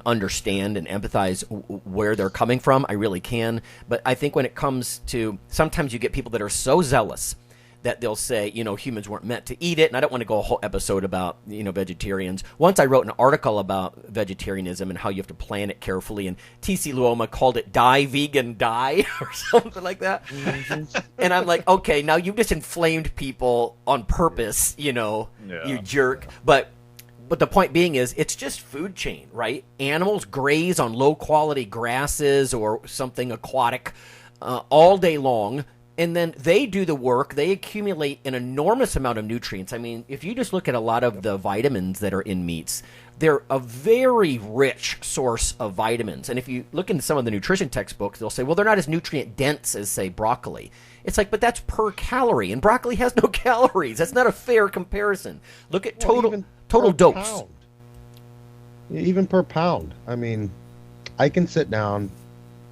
understand and empathize where they're coming from. I really can. But I think when it comes to, sometimes you get people that are so zealous that they'll say, humans weren't meant to eat it. And I don't want to go a whole episode about, vegetarians. Once I wrote an article about vegetarianism and how you have to plan it carefully. And T.C. Luoma called it Die Vegan Die or something like that. And I'm like, okay, now you just inflamed people on purpose, you jerk. But the point being is, it's just food chain, right? Animals graze on low-quality grasses or something aquatic all day long, and then they do the work. They accumulate an enormous amount of nutrients. I mean, if you just look at a lot of the vitamins that are in meats, they're a very rich source of vitamins. And if you look into some of the nutrition textbooks, they'll say, well, they're not as nutrient-dense as, say, broccoli. It's like, but that's per calorie, and broccoli has no calories. That's not a fair comparison. Look at total dose. Pound. Even per pound. I mean, I can sit down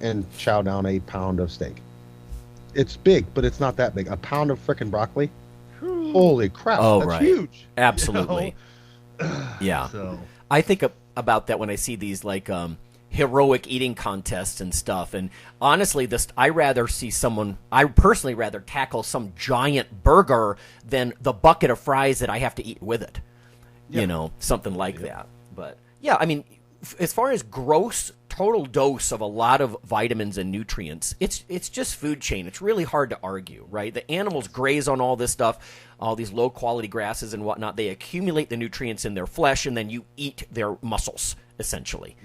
and chow down a pound of steak. It's big, but it's not that big. A pound of frickin' broccoli? Holy crap, that's huge. Absolutely. Yeah. So. I think about that when I see these, like, heroic eating contests and stuff. And honestly, I personally rather tackle some giant burger than the bucket of fries that I have to eat with it. Yeah. Something like that. But yeah, I mean, as far as gross total dose of a lot of vitamins and nutrients, it's just food chain. It's really hard to argue, right? The animals graze on all this stuff, all these low quality grasses and whatnot. They accumulate the nutrients in their flesh, and then you eat their muscles, essentially.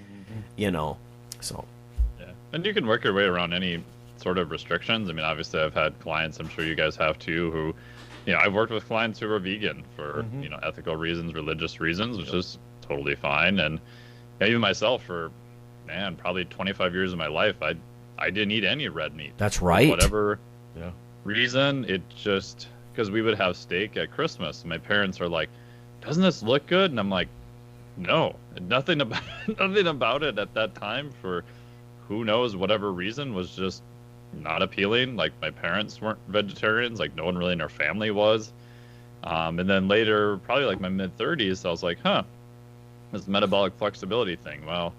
So. Yeah, and you can work your way around any sort of restrictions. I mean, obviously, I've had clients, I'm sure you guys have too, who, I've worked with clients who are vegan for, ethical reasons, religious reasons, which is totally fine. And even myself, for, probably 25 years of my life, I didn't eat any red meat. That's right. For whatever reason, it just, because we would have steak at Christmas. And my parents are like, doesn't this look good? And I'm like, no, nothing about it at that time, for who knows, whatever reason, was just not appealing. Like, my parents weren't vegetarians, like no one really in our family was. And then later, probably like my mid-30s, I was like, this metabolic flexibility thing. Well,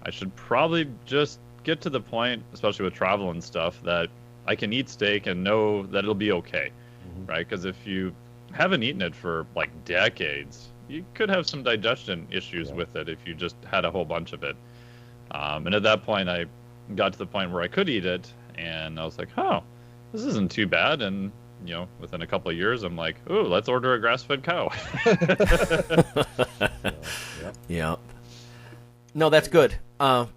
I should probably just get to the point, especially with travel and stuff, that I can eat steak and know that it'll be okay, right? Because if you haven't eaten it for like decades, you could have some digestion issues with it if you just had a whole bunch of it. And at that point, I got to the point where I could eat it, and I was like, this isn't too bad. And, within a couple of years, I'm like, ooh, let's order a grass-fed cow. Yeah. No, that's good. I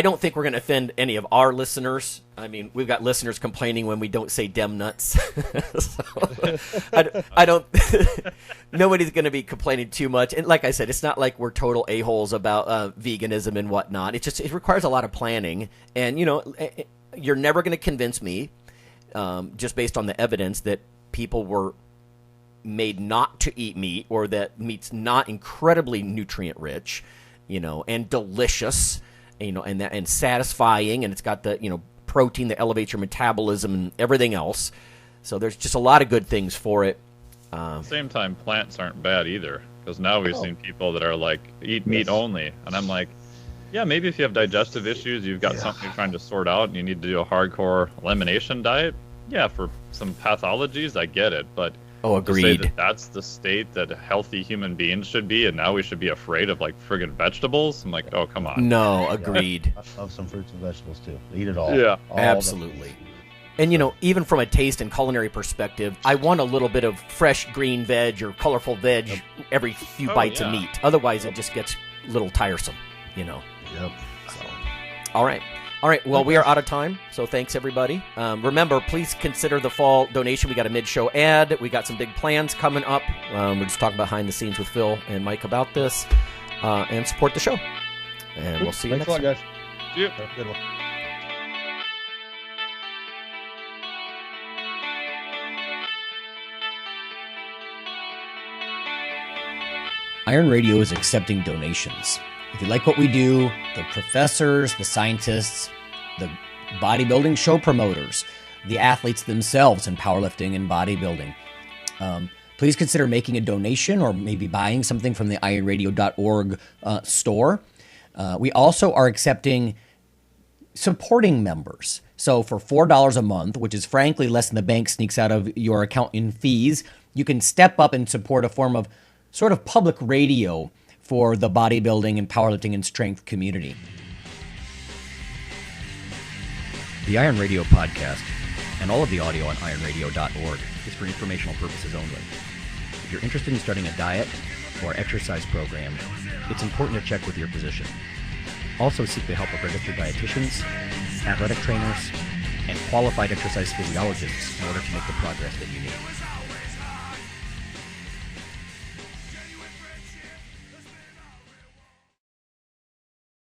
don't think we're going to offend any of our listeners. I mean, we've got listeners complaining when we don't say dem nuts. I don't. Nobody's going to be complaining too much. And like I said, it's not like we're total a-holes about veganism and whatnot. It requires a lot of planning. And, you're never going to convince me, just based on the evidence, that people were made not to eat meat, or that meat's not incredibly nutrient rich, and delicious, and satisfying, and it's got the, protein that elevates your metabolism and everything else. So there's just a lot of good things for it. At the same time, plants aren't bad either, because now we've seen people that are like, eat meat only, and I'm like, yeah, maybe if you have digestive issues, you've got something you're trying to sort out, and you need to do a hardcore elimination diet. Yeah, for some pathologies, I get it, but agreed. To say that's the state that healthy human beings should be, and now we should be afraid of like friggin' vegetables. I'm like, oh, come on. No, agreed. I love some fruits and vegetables too. Eat it all. Yeah, absolutely. And even from a taste and culinary perspective, I want a little bit of fresh green veg or colorful veg every few bites of meat. Otherwise, it just gets a little tiresome. Yep. So, all right. All right, well, we are out of time, so thanks, everybody. Remember, please consider the fall donation. We got a mid-show ad. We got some big plans coming up. We're just talking behind the scenes with Phil and Mike about this. And support the show. And we'll see you next time. Thanks a lot, guys. See you. Have a good one. Iron Radio is accepting donations. If you like what we do, the professors, the scientists, the bodybuilding show promoters, the athletes themselves in powerlifting and bodybuilding, please consider making a donation or maybe buying something from the IronRadio.org store. We also are accepting supporting members. So for $4 a month, which is frankly less than the bank sneaks out of your account in fees, you can step up and support a form of sort of public radio for the bodybuilding and powerlifting and strength community. The Iron Radio podcast and all of the audio on ironradio.org is for informational purposes only. If you're interested in starting a diet or exercise program, it's important to check with your physician. Also seek the help of registered dietitians, athletic trainers, and qualified exercise physiologists in order to make the progress that you need.